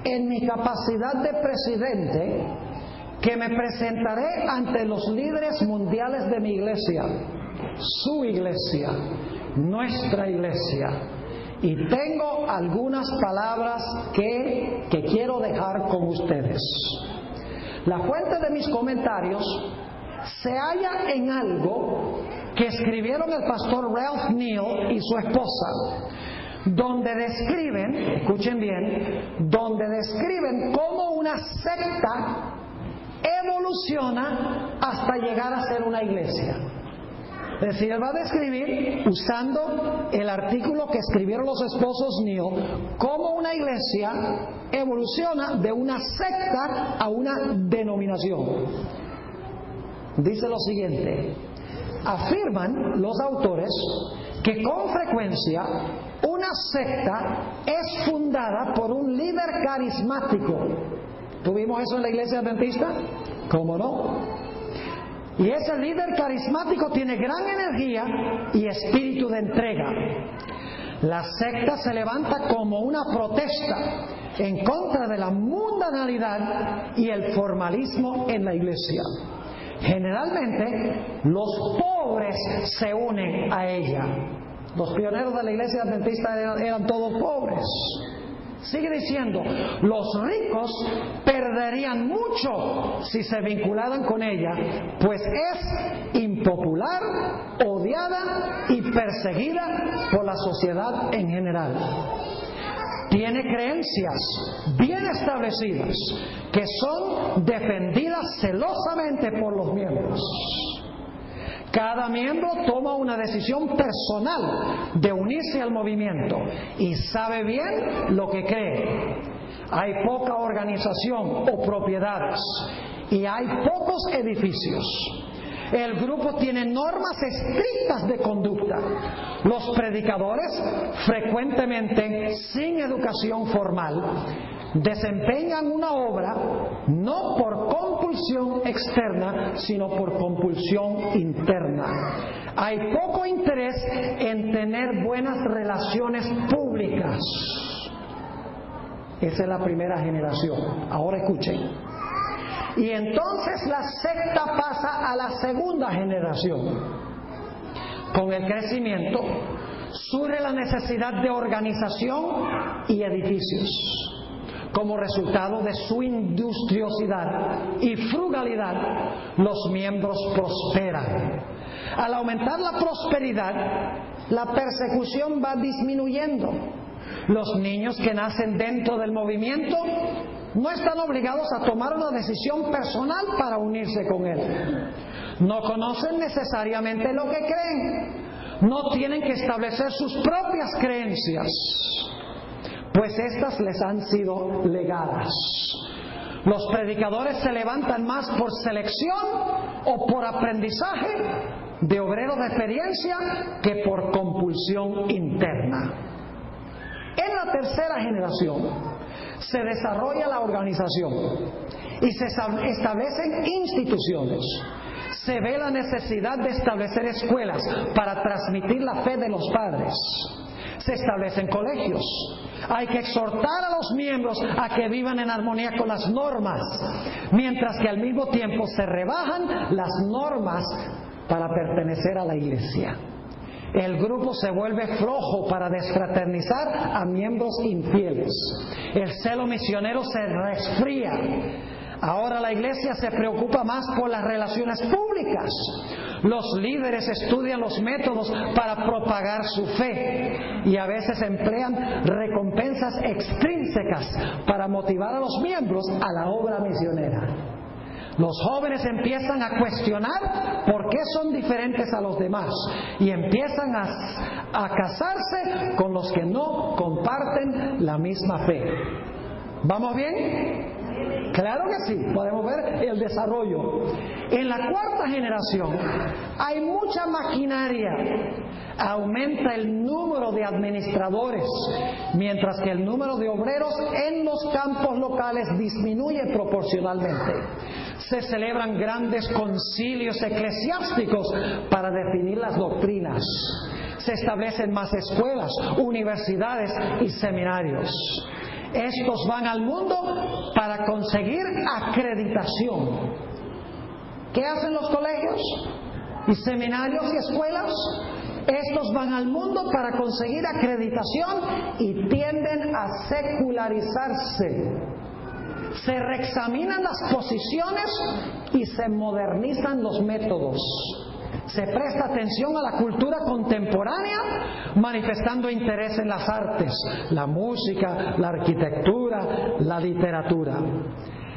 en mi capacidad de presidente que me presentaré ante los líderes mundiales de mi iglesia, su iglesia, nuestra iglesia, y tengo algunas palabras que quiero dejar con ustedes. La fuente de mis comentarios se halla en algo que escribieron el pastor Ralph Neal y su esposa, donde describen, escuchen bien, donde describen cómo una secta evoluciona hasta llegar a ser una iglesia. Es decir, él va a describir, usando el artículo que escribieron los esposos Neal, cómo una iglesia evoluciona de una secta a una denominación. Dice lo siguiente: afirman los autores que con frecuencia una secta es fundada por un líder carismático. ¿Tuvimos eso en la iglesia adventista? ¿Cómo no? Y ese líder carismático tiene gran energía y espíritu de entrega. La secta se levanta como una protesta en contra de la mundanalidad y el formalismo en la iglesia. Generalmente, los pobres se unen a ella. Los pioneros de la iglesia adventista eran todos pobres. Sigue diciendo, los ricos perderían mucho si se vincularan con ella, pues es impopular, odiada y perseguida por la sociedad en general. Tiene creencias bien establecidas que son defendidas celosamente por los miembros. Cada miembro toma una decisión personal de unirse al movimiento y sabe bien lo que cree. Hay poca organización o propiedades y hay pocos edificios. El grupo tiene normas estrictas de conducta. Los predicadores, frecuentemente sin educación formal, desempeñan una obra no por compulsión externa, sino por compulsión interna. Hay poco interés en tener buenas relaciones públicas. Esa es la primera generación. Ahora escuchen. Y entonces la secta pasa a la segunda generación. Con el crecimiento surge la necesidad de organización y edificios. Como resultado de su industriosidad y frugalidad, los miembros prosperan. Al aumentar la prosperidad, la persecución va disminuyendo. Los niños que nacen dentro del movimiento no están obligados a tomar una decisión personal para unirse con él. No conocen necesariamente lo que creen. No tienen que establecer sus propias creencias, pues estas les han sido legadas. Los predicadores se levantan más por selección o por aprendizaje de obreros de experiencia que por compulsión interna. En la tercera generación se desarrolla la organización y se establecen instituciones. Se ve la necesidad de establecer escuelas para transmitir la fe de los padres. Se establecen colegios. Hay que exhortar a los miembros a que vivan en armonía con las normas, mientras que al mismo tiempo se rebajan las normas para pertenecer a la iglesia. El grupo se vuelve flojo para desfraternizar a miembros infieles. El celo misionero se resfría. Ahora la iglesia se preocupa más por las relaciones públicas. Los líderes estudian los métodos para propagar su fe y a veces emplean recompensas extrínsecas para motivar a los miembros a la obra misionera. Los jóvenes empiezan a cuestionar por qué son diferentes a los demás y empiezan a casarse con los que no comparten la misma fe. ¿Vamos bien? Claro que sí, podemos ver el desarrollo. En la cuarta generación hay mucha maquinaria. Aumenta el número de administradores, mientras que el número de obreros en los campos locales disminuye proporcionalmente. Se celebran grandes concilios eclesiásticos para definir las doctrinas. Se establecen más escuelas, universidades y seminarios. Estos van al mundo para conseguir acreditación. ¿Qué hacen los colegios y seminarios y escuelas? Estos van al mundo para conseguir acreditación y tienden a secularizarse. Se reexaminan las posiciones y se modernizan los métodos. Se presta atención a la cultura contemporánea, manifestando interés en las artes, la música, la arquitectura, la literatura.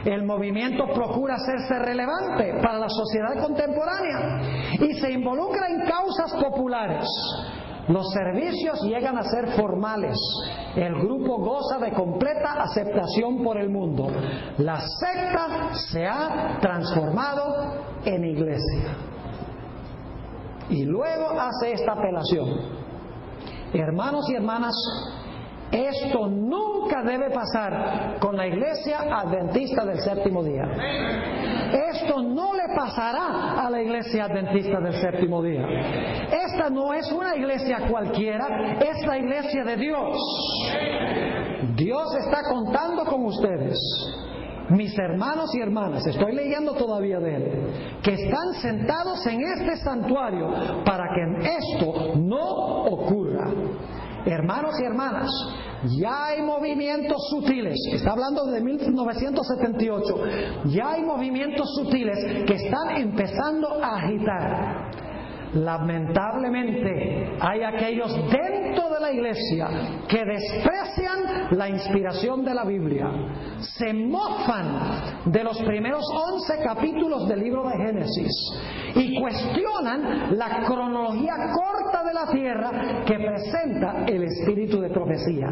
El movimiento procura hacerse relevante para la sociedad contemporánea y se involucra en causas populares. Los servicios llegan a ser formales. El grupo goza de completa aceptación por el mundo. La secta se ha transformado en iglesia. Y luego hace esta apelación. Hermanos y hermanas, esto nunca debe pasar con la iglesia adventista del séptimo día. Esto no le pasará a la iglesia adventista del séptimo día. Esta no es una iglesia cualquiera, es la iglesia de Dios. Dios está contando con ustedes, mis hermanos y hermanas, estoy leyendo todavía de él, que están sentados en este santuario para que esto no ocurra. Hermanos y hermanas, ya hay movimientos sutiles, está hablando de 1978, ya hay movimientos sutiles que están empezando a agitar. Lamentablemente, hay aquellos dentro de la iglesia que desprecian la inspiración de la Biblia, se mofan de los primeros 11 capítulos del libro de Génesis y cuestionan la cronología corta de la tierra que presenta el espíritu de profecía.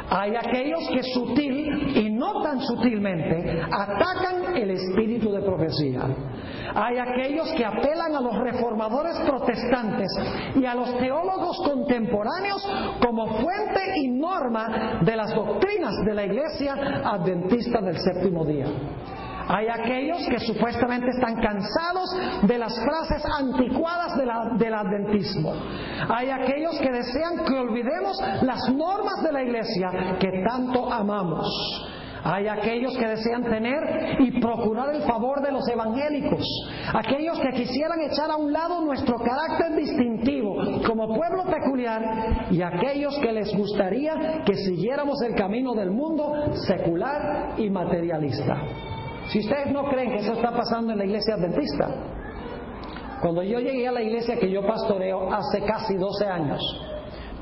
Hay aquellos que sutil y no tan sutilmente atacan el espíritu de profecía. Hay aquellos que apelan a los reformadores protestantes y a los teólogos contemporáneos como fuente y norma de las doctrinas de la iglesia adventista del séptimo día. Hay aquellos que supuestamente están cansados de las frases anticuadas del adventismo. Hay aquellos que desean que olvidemos las normas de la iglesia que tanto amamos. Hay aquellos que desean tener y procurar el favor de los evangélicos. Aquellos que quisieran echar a un lado nuestro carácter distintivo como pueblo peculiar. Y aquellos que les gustaría que siguiéramos el camino del mundo secular y materialista. Si ustedes no creen que eso está pasando en la iglesia adventista, cuando yo llegué a la iglesia que yo pastoreo hace casi 12 años,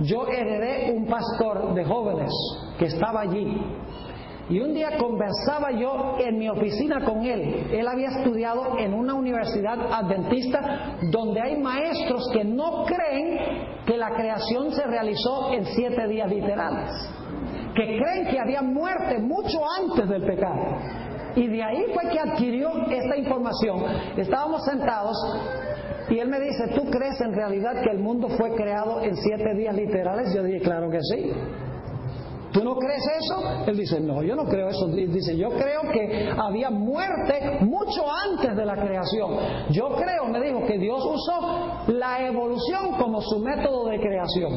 yo heredé un pastor de jóvenes que estaba allí. Y un día conversaba yo en mi oficina con él. Él había estudiado en una universidad adventista donde hay maestros que no creen que la creación se realizó en 7 días literales, que creen que había muerte mucho antes del pecado. Y de ahí fue que adquirió esta información. Estábamos sentados y él me dice, ¿tú crees en realidad que el mundo fue creado en 7 días literales? Yo dije, claro que sí. ¿Tú no crees eso? Él dice, no, yo no creo eso. Dice, yo creo que había muerte mucho antes de la creación. Yo creo, me dijo, que Dios usó la evolución como su método de creación.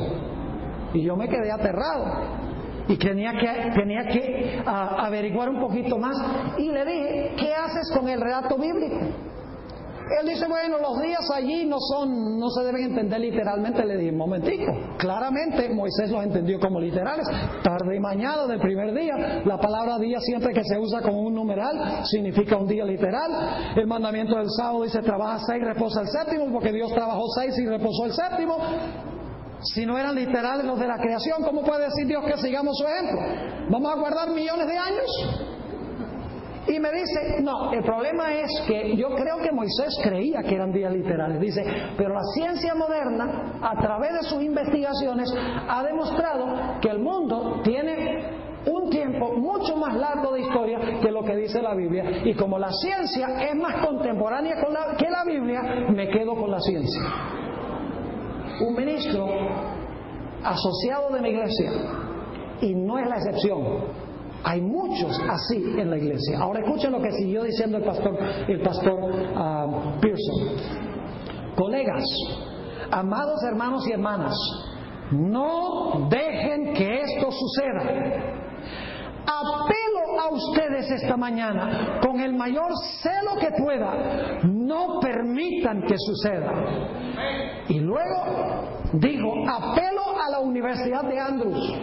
Y yo me quedé aterrado. Y tenía que averiguar un poquito más. Y le dije, ¿qué haces con el relato bíblico? Él dice, bueno, los días allí no se deben entender literalmente. Le dije, un momentico, claramente Moisés los entendió como literales. Tarde y mañana del primer día. La palabra día, siempre que se usa como un numeral, significa un día literal. El mandamiento del sábado dice, trabaja 6, reposa el séptimo, porque Dios trabajó 6 y reposó el séptimo. Si no eran literales los de la creación, ¿cómo puede decir Dios que sigamos su ejemplo? ¿Vamos a guardar millones de años? Y me dice, no, el problema es que yo creo que Moisés creía que eran días literales. Dice, pero la ciencia moderna, a través de sus investigaciones, ha demostrado que el mundo tiene un tiempo mucho más largo de historia que lo que dice la Biblia. Y como la ciencia es más contemporánea que la Biblia, me quedo con la ciencia. Un ministro asociado de mi iglesia, y no es la excepción, hay muchos así en la iglesia. Ahora escuchen lo que siguió diciendo el pastor Pearson. Colegas, amados hermanos y hermanas, no dejen que esto suceda. apelo a ustedes esta mañana con el mayor celo que pueda, no permitan que suceda. Y luego digo, apelo a la Universidad de Andrews,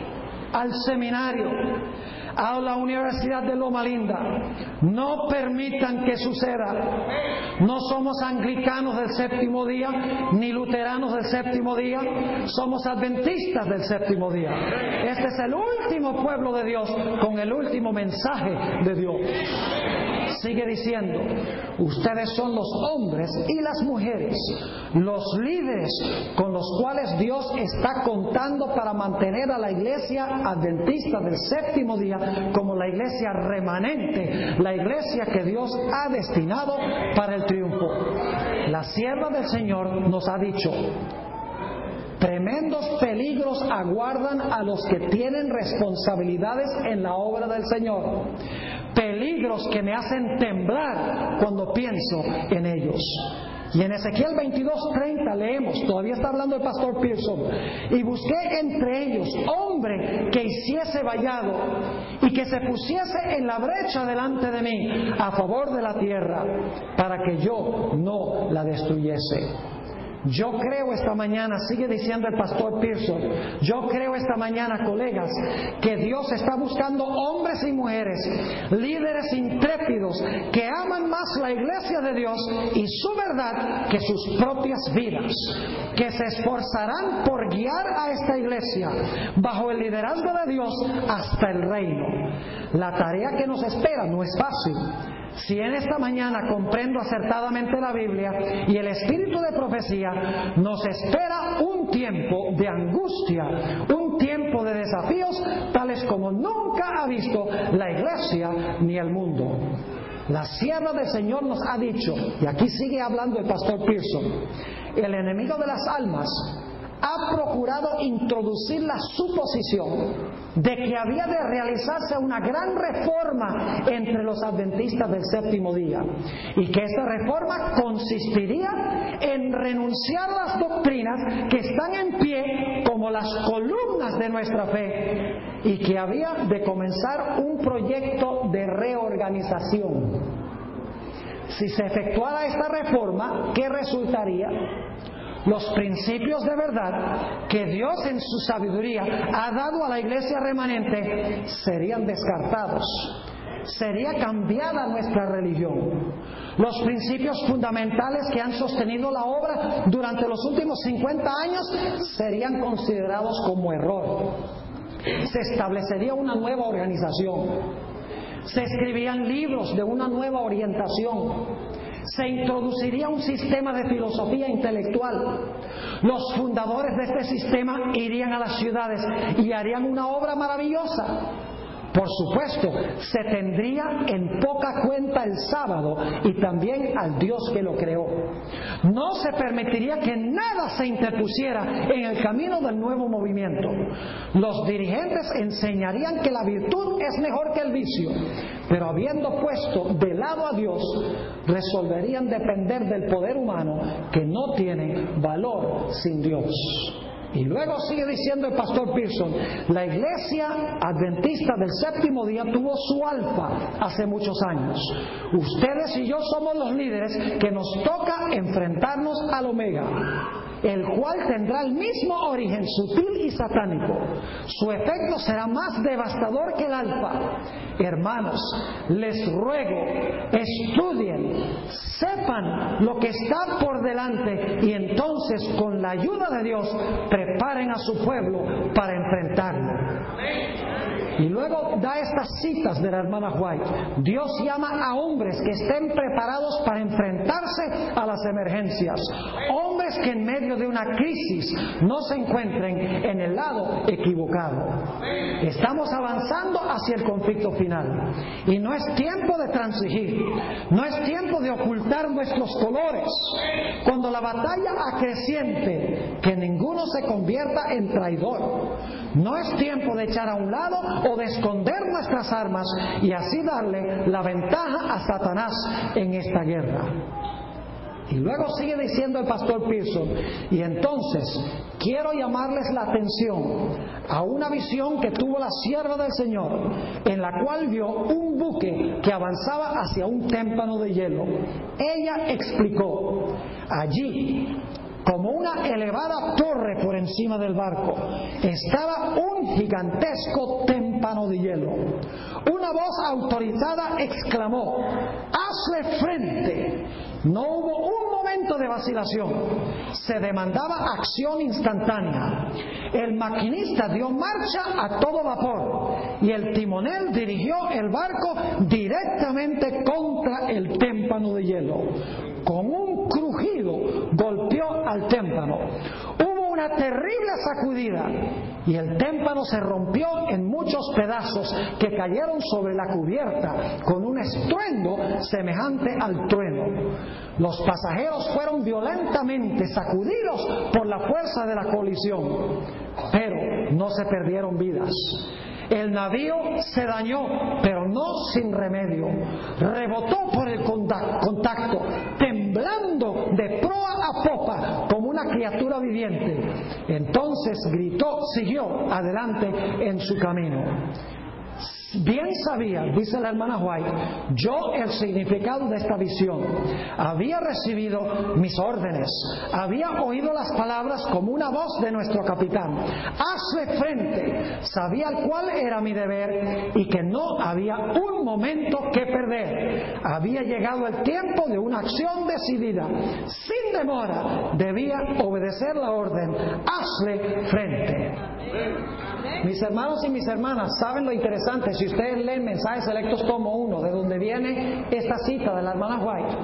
al seminario, a la Universidad de Loma Linda, no permitan que suceda. No somos anglicanos del séptimo día, ni luteranos del séptimo día, somos adventistas del séptimo día. Este es el último pueblo de Dios con el último mensaje de Dios. Sigue diciendo, ustedes son los hombres y las mujeres, los líderes con los cuales Dios está contando para mantener a la iglesia adventista del séptimo día como la iglesia remanente, la iglesia que Dios ha destinado para el triunfo. La sierva del Señor nos ha dicho, tremendos peligros aguardan a los que tienen responsabilidades en la obra del Señor. Peligros que me hacen temblar cuando pienso en ellos. Y en Ezequiel 22:30 leemos, todavía está hablando el pastor Pearson, y busqué entre ellos hombre que hiciese vallado y que se pusiese en la brecha delante de mí a favor de la tierra, para que yo no la destruyese. Yo creo esta mañana, sigue diciendo el pastor Pearson, yo creo esta mañana, colegas, que Dios está buscando hombres y mujeres, líderes intrépidos, que aman más la iglesia de Dios y su verdad que sus propias vidas, que se esforzarán por guiar a esta iglesia bajo el liderazgo de Dios hasta el reino. La tarea que nos espera no es fácil. Si en esta mañana comprendo acertadamente la Biblia y el espíritu de profecía, nos espera un tiempo de angustia, un tiempo de desafíos tales como nunca ha visto la iglesia ni el mundo. La sierva del Señor nos ha dicho, y aquí sigue hablando el pastor Pearson, el enemigo de las almas ha procurado introducir la suposición de que había de realizarse una gran reforma entre los adventistas del séptimo día, y que esta reforma consistiría en renunciar a las doctrinas que están en pie como las columnas de nuestra fe, y que había de comenzar un proyecto de reorganización. Si se efectuara esta reforma, ¿qué resultaría? Los principios de verdad que Dios en su sabiduría ha dado a la iglesia remanente serían descartados. Sería cambiada nuestra religión. Los principios fundamentales que han sostenido la obra durante los últimos 50 años serían considerados como error. Se establecería una nueva organización. Se escribirían libros de una nueva orientación. Se introduciría un sistema de filosofía intelectual. Los fundadores de este sistema irían a las ciudades y harían una obra maravillosa. Por supuesto, se tendría en poca cuenta el sábado y también al Dios que lo creó. No se permitiría que nada se interpusiera en el camino del nuevo movimiento. Los dirigentes enseñarían que la virtud es mejor que el vicio, pero habiendo puesto de lado a Dios, resolverían depender del poder humano, que no tiene valor sin Dios. Y luego sigue diciendo el pastor Pearson, la iglesia adventista del séptimo día tuvo su alfa hace muchos años. Ustedes y yo somos los líderes que nos toca enfrentarnos al omega, el cual tendrá el mismo origen sutil y satánico. Su efecto será más devastador que el alfa. Hermanos, les ruego, estudien, sepan lo que está por delante, y entonces con la ayuda de Dios preparen a su pueblo para enfrentarlo. Y luego da estas citas de la hermana White. Dios llama a hombres que estén preparados para enfrentarse a las emergencias. Hombres que en medio de una crisis no se encuentren en el lado equivocado. Estamos avanzando hacia el conflicto final. Y no es tiempo de transigir. No es tiempo de ocultar nuestros colores. Cuando la batalla acreciente, que ninguno se convierta en traidor. No es tiempo de echar a un lado o de esconder nuestras armas y así darle la ventaja a Satanás en esta guerra. Y luego sigue diciendo el pastor Pearson, y entonces quiero llamarles la atención a una visión que tuvo la sierva del Señor, en la cual vio un buque que avanzaba hacia un témpano de hielo. Ella explicó, allí, como una elevada torre por encima del barco, estaba un gigantesco témpano de hielo. Una voz autorizada exclamó, ¡hazle frente! No hubo un momento de vacilación. Se demandaba acción instantánea. El maquinista dio marcha a todo vapor y el timonel dirigió el barco directamente contra el témpano de hielo. Con un crujido golpeó al témpano. Hubo una terrible sacudida y el témpano se rompió en muchos pedazos que cayeron sobre la cubierta con un estruendo semejante al trueno. Los pasajeros fueron violentamente sacudidos por la fuerza de la colisión, pero no se perdieron vidas. El navío se dañó, pero no sin remedio. Rebotó por el contacto, temblando de proa a popa como una criatura viviente. Entonces siguió adelante en su camino. Bien sabía, dice la hermana White, yo el significado de esta visión. Había recibido mis órdenes, había oído las palabras como una voz de nuestro capitán. Hazle frente. Sabía cuál era mi deber y que no había un momento que perder. Había llegado el tiempo de una acción decidida. Sin demora, debía obedecer la orden. Hazle frente. Mis hermanos y mis hermanas, ¿saben lo interesante? Si ustedes leen Mensajes Selectos tomo 1, de donde viene esta cita de la hermana White,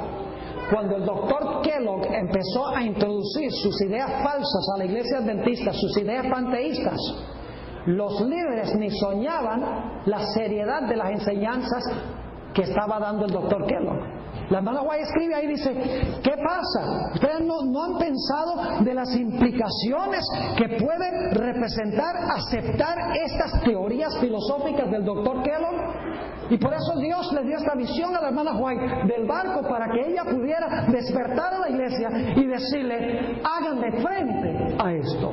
cuando el doctor Kellogg empezó a introducir sus ideas falsas a la iglesia adventista, sus ideas panteístas, los líderes ni soñaban la seriedad de las enseñanzas que estaba dando el doctor Kellogg. La hermana White escribe ahí, dice, ¿qué pasa? ¿Ustedes no han pensado de las implicaciones que puede representar aceptar estas teorías filosóficas del doctor Kellogg? Y por eso Dios le dio esta visión a la hermana White del barco para que ella pudiera despertar a la iglesia y decirle, háganle frente a esto.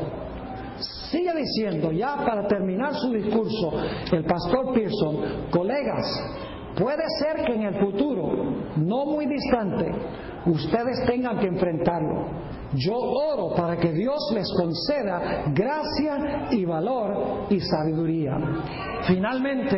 Sigue diciendo, ya para terminar su discurso, el pastor Pearson, colegas, puede ser que en el futuro, no muy distante, ustedes tengan que enfrentarlo. Yo oro para que Dios les conceda gracia y valor y sabiduría. Finalmente,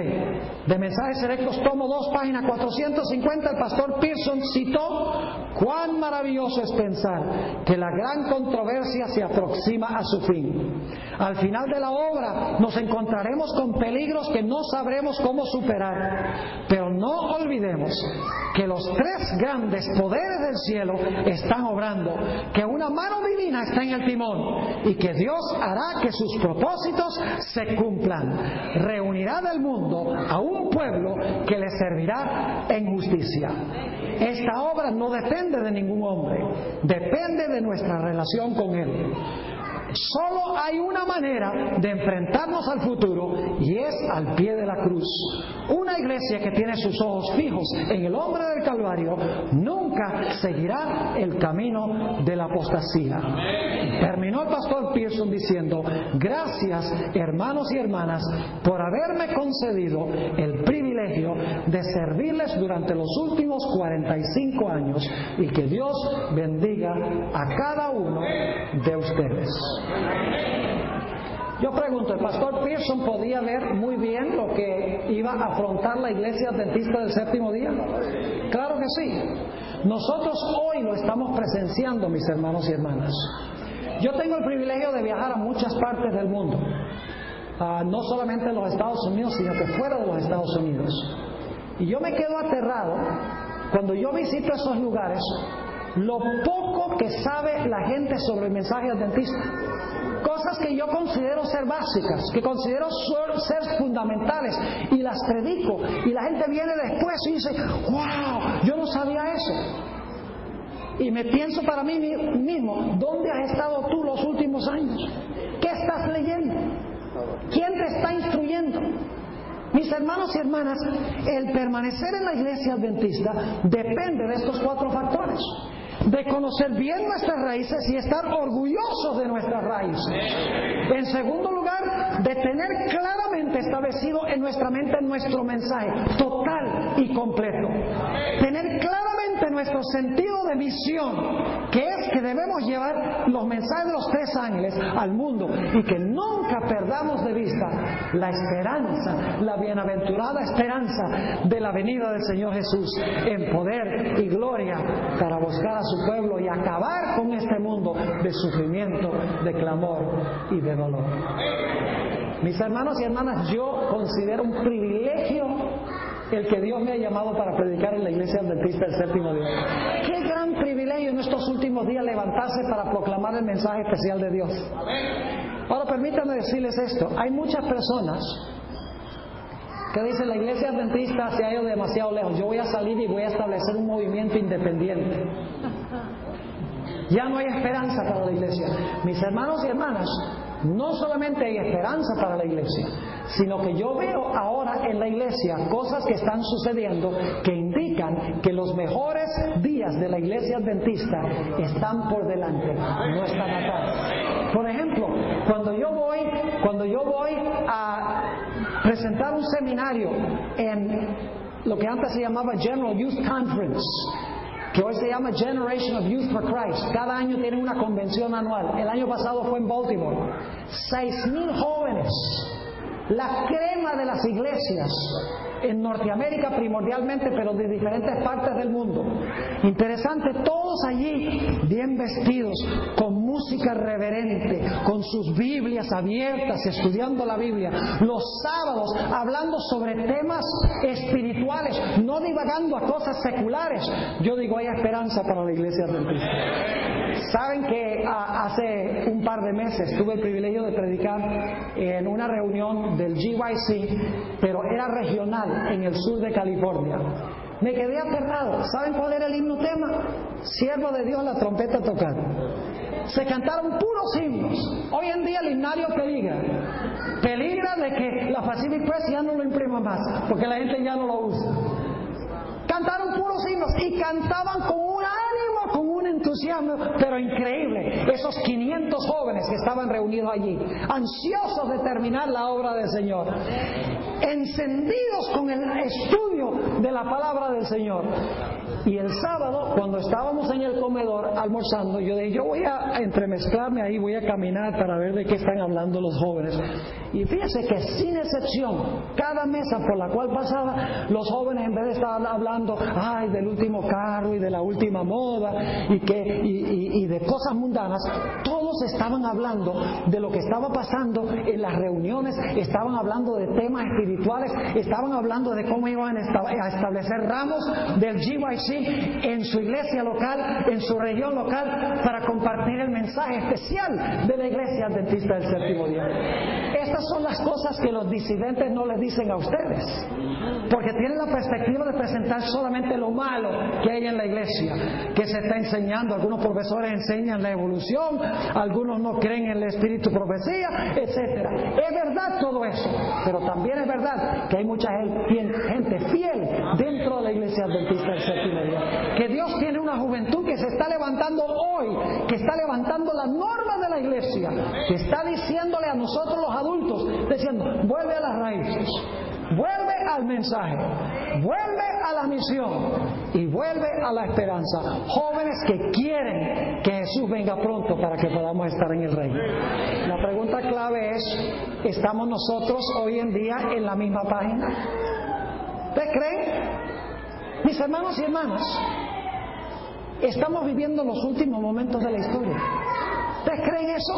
de Mensajes Selectos, tomo 2, página 450, el pastor Pearson citó: cuán maravilloso es pensar que la gran controversia se aproxima a su fin. Al final de la obra nos encontraremos con peligros que no sabremos cómo superar, pero no olvidemos que los 3 grandes poderes del cielo están obrando, que una mano divina está en el timón y que Dios hará que sus propósitos se cumplan. Reunirá del mundo a un pueblo que le servirá en justicia. Esta obra no depende de ningún hombre, depende de nuestra relación con Él. Solo hay una manera de enfrentarnos al futuro y es al pie de la cruz. Una iglesia que tiene sus ojos fijos en el hombre del Calvario nunca seguirá el camino de la apostasía. Terminó el pastor Pearson diciendo: gracias, hermanos y hermanas, por haberme concedido el privilegio de servirles durante los últimos 45 años y que Dios bendiga a cada uno de ustedes. Yo pregunto, ¿el pastor Pearson podía ver muy bien lo que iba a afrontar la iglesia adventista del séptimo día? Claro que sí. Nosotros hoy lo estamos presenciando, mis hermanos y hermanas. Yo tengo el privilegio de viajar a muchas partes del mundo, no solamente en los Estados Unidos, sino que fuera de los Estados Unidos. Y yo me quedo aterrado cuando yo visito esos lugares, lo poco que sabe la gente sobre el mensaje adventista. Cosas que yo considero ser básicas, que considero ser fundamentales, y las predico, y la gente viene después y dice: ¡wow! Yo no sabía eso. Y me pienso para mí mismo: ¿dónde has estado tú los últimos años? ¿Qué estás leyendo? ¿Quién te está instruyendo? Mis hermanos y hermanas, el permanecer en la iglesia adventista depende de estos 4 factores. de conocer bien nuestras raíces y estar orgullosos de nuestras raíces. En segundo lugar, de tener claramente establecido en nuestra mente nuestro mensaje total y completo. Tener claramente nuestro sentido de misión, que es que debemos llevar los mensajes de los 3 ángeles al mundo y que nunca perdamos de vista la esperanza, la bienaventurada esperanza de la venida del Señor Jesús en poder y gloria para buscar a su pueblo y acabar con este mundo de sufrimiento, de clamor y de dolor. Mis hermanos y hermanas, yo considero un privilegio el que Dios me ha llamado para predicar en la Iglesia Adventista del Séptimo Día. Qué gran privilegio en estos últimos días levantarse para proclamar el mensaje especial de Dios. Ahora permítanme decirles esto: hay muchas personas que dicen la Iglesia Adventista se ha ido demasiado lejos, yo voy a salir y voy a establecer un movimiento independiente. Ya no hay esperanza para la Iglesia. Mis hermanos y hermanas, no solamente hay esperanza para la Iglesia, sino que yo veo ahora en la Iglesia cosas que están sucediendo que indican que los mejores días de la Iglesia Adventista están por delante, no están atrás. Por ejemplo, cuando yo voy a presentar un seminario en lo que antes se llamaba General Youth Conference, que hoy se llama Generation of Youth for Christ. Cada año tienen una convención anual. El año pasado fue en Baltimore. 6,000 jóvenes, la crema de las iglesias en Norteamérica primordialmente, pero de diferentes partes del mundo. Interesante, todos allí bien vestidos, con música reverente, con sus Biblias abiertas, estudiando la Biblia. Los sábados hablando sobre temas espirituales, no divagando a cosas seculares. Yo digo, hay esperanza para la Iglesia Adventista. Saben que hace un par de meses tuve el privilegio de predicar en una reunión del GYC, pero era regional en el sur de California. Me quedé aterrado. ¿Saben cuál era el himno tema? Siervo de Dios, la trompeta tocar. Se cantaron puros himnos. Hoy en día el himnario peligra de que la Pacific Press ya no lo imprima más, porque la gente ya no lo usa. Cantaron puros himnos y cantaban con un ánimo, con un entusiasmo, pero increíble. Esos 500 jóvenes que estaban reunidos allí, ansiosos de terminar la obra del Señor, encendidos con el estudio de la palabra del Señor. Y el sábado, cuando estábamos en el comedor almorzando, yo dije, yo voy a entremezclarme ahí, voy a caminar para ver de qué están hablando los jóvenes. Y fíjese que sin excepción, cada mesa por la cual pasaba, los jóvenes, en vez de estar hablando del último carro y de la última moda y de cosas mundanas, todos estaban hablando de lo que estaba pasando en las reuniones, estaban hablando de temas espirituales, estaban hablando de cómo iban a establecer ramos del GYC en su iglesia local, en su región local, para compartir el mensaje especial de la Iglesia Adventista del Séptimo Día. Estas son las cosas que los disidentes no les dicen a ustedes, porque tienen la perspectiva de presentar solamente lo malo que hay en la iglesia, que se está enseñando. Algunos profesores enseñan la evolución, algunos no creen en el espíritu profecía, etcétera. Es verdad todo eso, pero también es verdad que hay mucha gente fiel dentro de la Iglesia Adventista del Séptimo Día, que Dios tiene una juventud que se está levantando hoy, que está levantando la norma de la iglesia, que está diciéndole a nosotros los adultos, diciendo, vuelve a las raíces, vuelve al mensaje, vuelve a la misión y vuelve a la esperanza. Jóvenes que quieren que Jesús venga pronto para que podamos estar en el reino. La pregunta clave es, ¿estamos nosotros hoy en día en la misma página? ¿Ustedes creen? Mis hermanos y hermanas, estamos viviendo los últimos momentos de la historia. ¿Ustedes creen eso?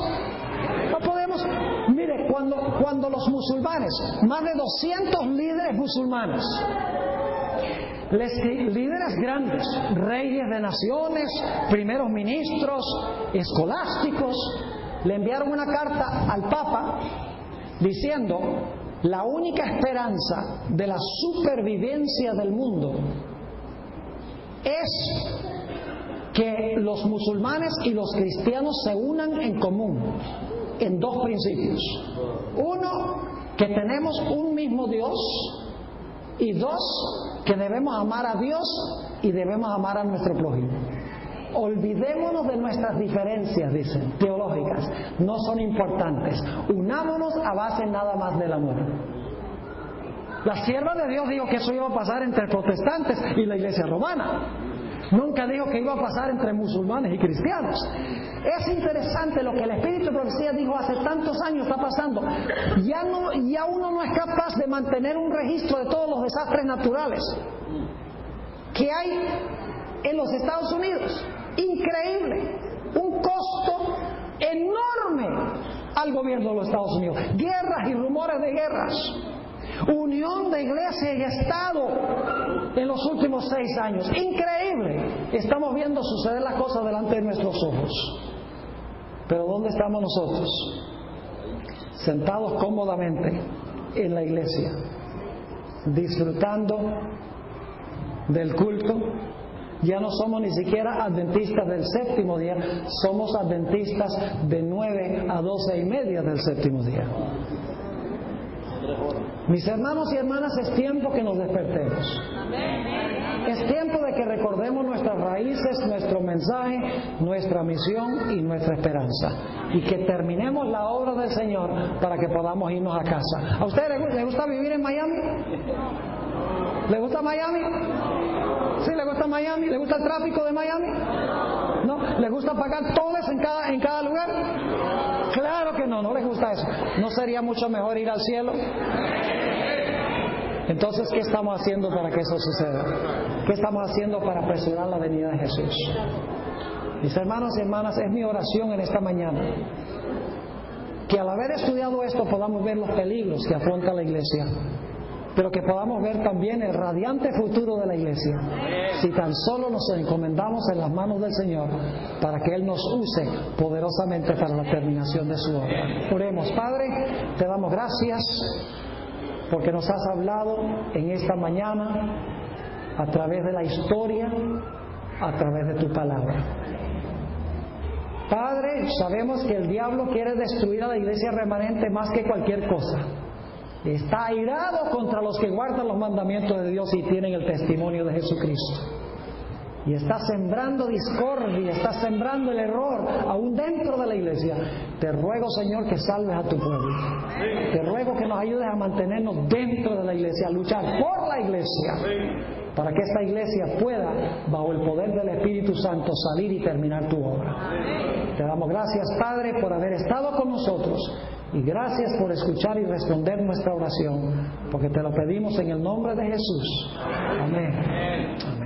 No podemos. Mire, cuando los musulmanes, más de 200 líderes musulmanes, líderes grandes, reyes de naciones, primeros ministros, escolásticos, le enviaron una carta al Papa diciendo, la única esperanza de la supervivencia del mundo es que los musulmanes y los cristianos se unan en común en 2 principios. Uno, que tenemos un mismo Dios, y 2, que debemos amar a Dios y debemos amar a nuestro prójimo. olvidémonos de nuestras diferencias, dicen, teológicas. No son importantes. Unámonos a base nada más del amor. La sierva de Dios dijo que eso iba a pasar entre protestantes y la iglesia romana. Nunca dijo que iba a pasar entre musulmanes y cristianos. Es interesante lo que el Espíritu de Profecía dijo hace tantos años está pasando. Ya uno no es capaz de mantener un registro de todos los desastres naturales que hay en los Estados Unidos. Increíble. Un costo enorme al gobierno de los Estados Unidos. Guerras y rumores de guerras. Unión de iglesia y Estado en los últimos 6 años. Increíble. Estamos viendo suceder las cosas delante de nuestros ojos. Pero ¿dónde estamos nosotros? Sentados cómodamente en la iglesia, disfrutando del culto. Ya no somos ni siquiera adventistas del séptimo día, somos adventistas de 9 a 12:30 del séptimo día. Mis hermanos y hermanas, es tiempo que nos despertemos. Es tiempo de que recordemos nuestras raíces, nuestro mensaje, nuestra misión y nuestra esperanza. Y que terminemos la obra del Señor para que podamos irnos a casa. ¿A usted le gusta vivir en Miami? ¿Le gusta Miami? ¿Sí le gusta Miami? ¿Le gusta el tráfico de Miami? ¿No? ¿Le gusta pagar tolls en cada lugar? Claro que no le gusta eso. ¿No sería mucho mejor ir al cielo? Entonces, ¿qué estamos haciendo para que eso suceda? ¿Qué estamos haciendo para apresurar la venida de Jesús? Mis hermanos y hermanas, es mi oración en esta mañana que al haber estudiado esto podamos ver los peligros que afronta la iglesia, pero que podamos ver también el radiante futuro de la iglesia, si tan solo nos encomendamos en las manos del Señor para que Él nos use poderosamente para la terminación de su obra. Oremos. Padre, te damos gracias porque nos has hablado en esta mañana a través de la historia, a través de tu palabra. Padre, sabemos que el diablo quiere destruir a la iglesia remanente más que cualquier cosa. Está airado contra los que guardan los mandamientos de Dios y tienen el testimonio de Jesucristo. Y está sembrando discordia, está sembrando el error aún dentro de la iglesia. Te ruego, Señor, que salves a tu pueblo. Te ruego que nos ayudes a mantenernos dentro de la iglesia, a luchar por la iglesia, para que esta iglesia pueda, bajo el poder del Espíritu Santo, salir y terminar tu obra. Te damos gracias, Padre, por haber estado con nosotros. Y gracias por escuchar y responder nuestra oración, porque te lo pedimos en el nombre de Jesús. Amén. Amén.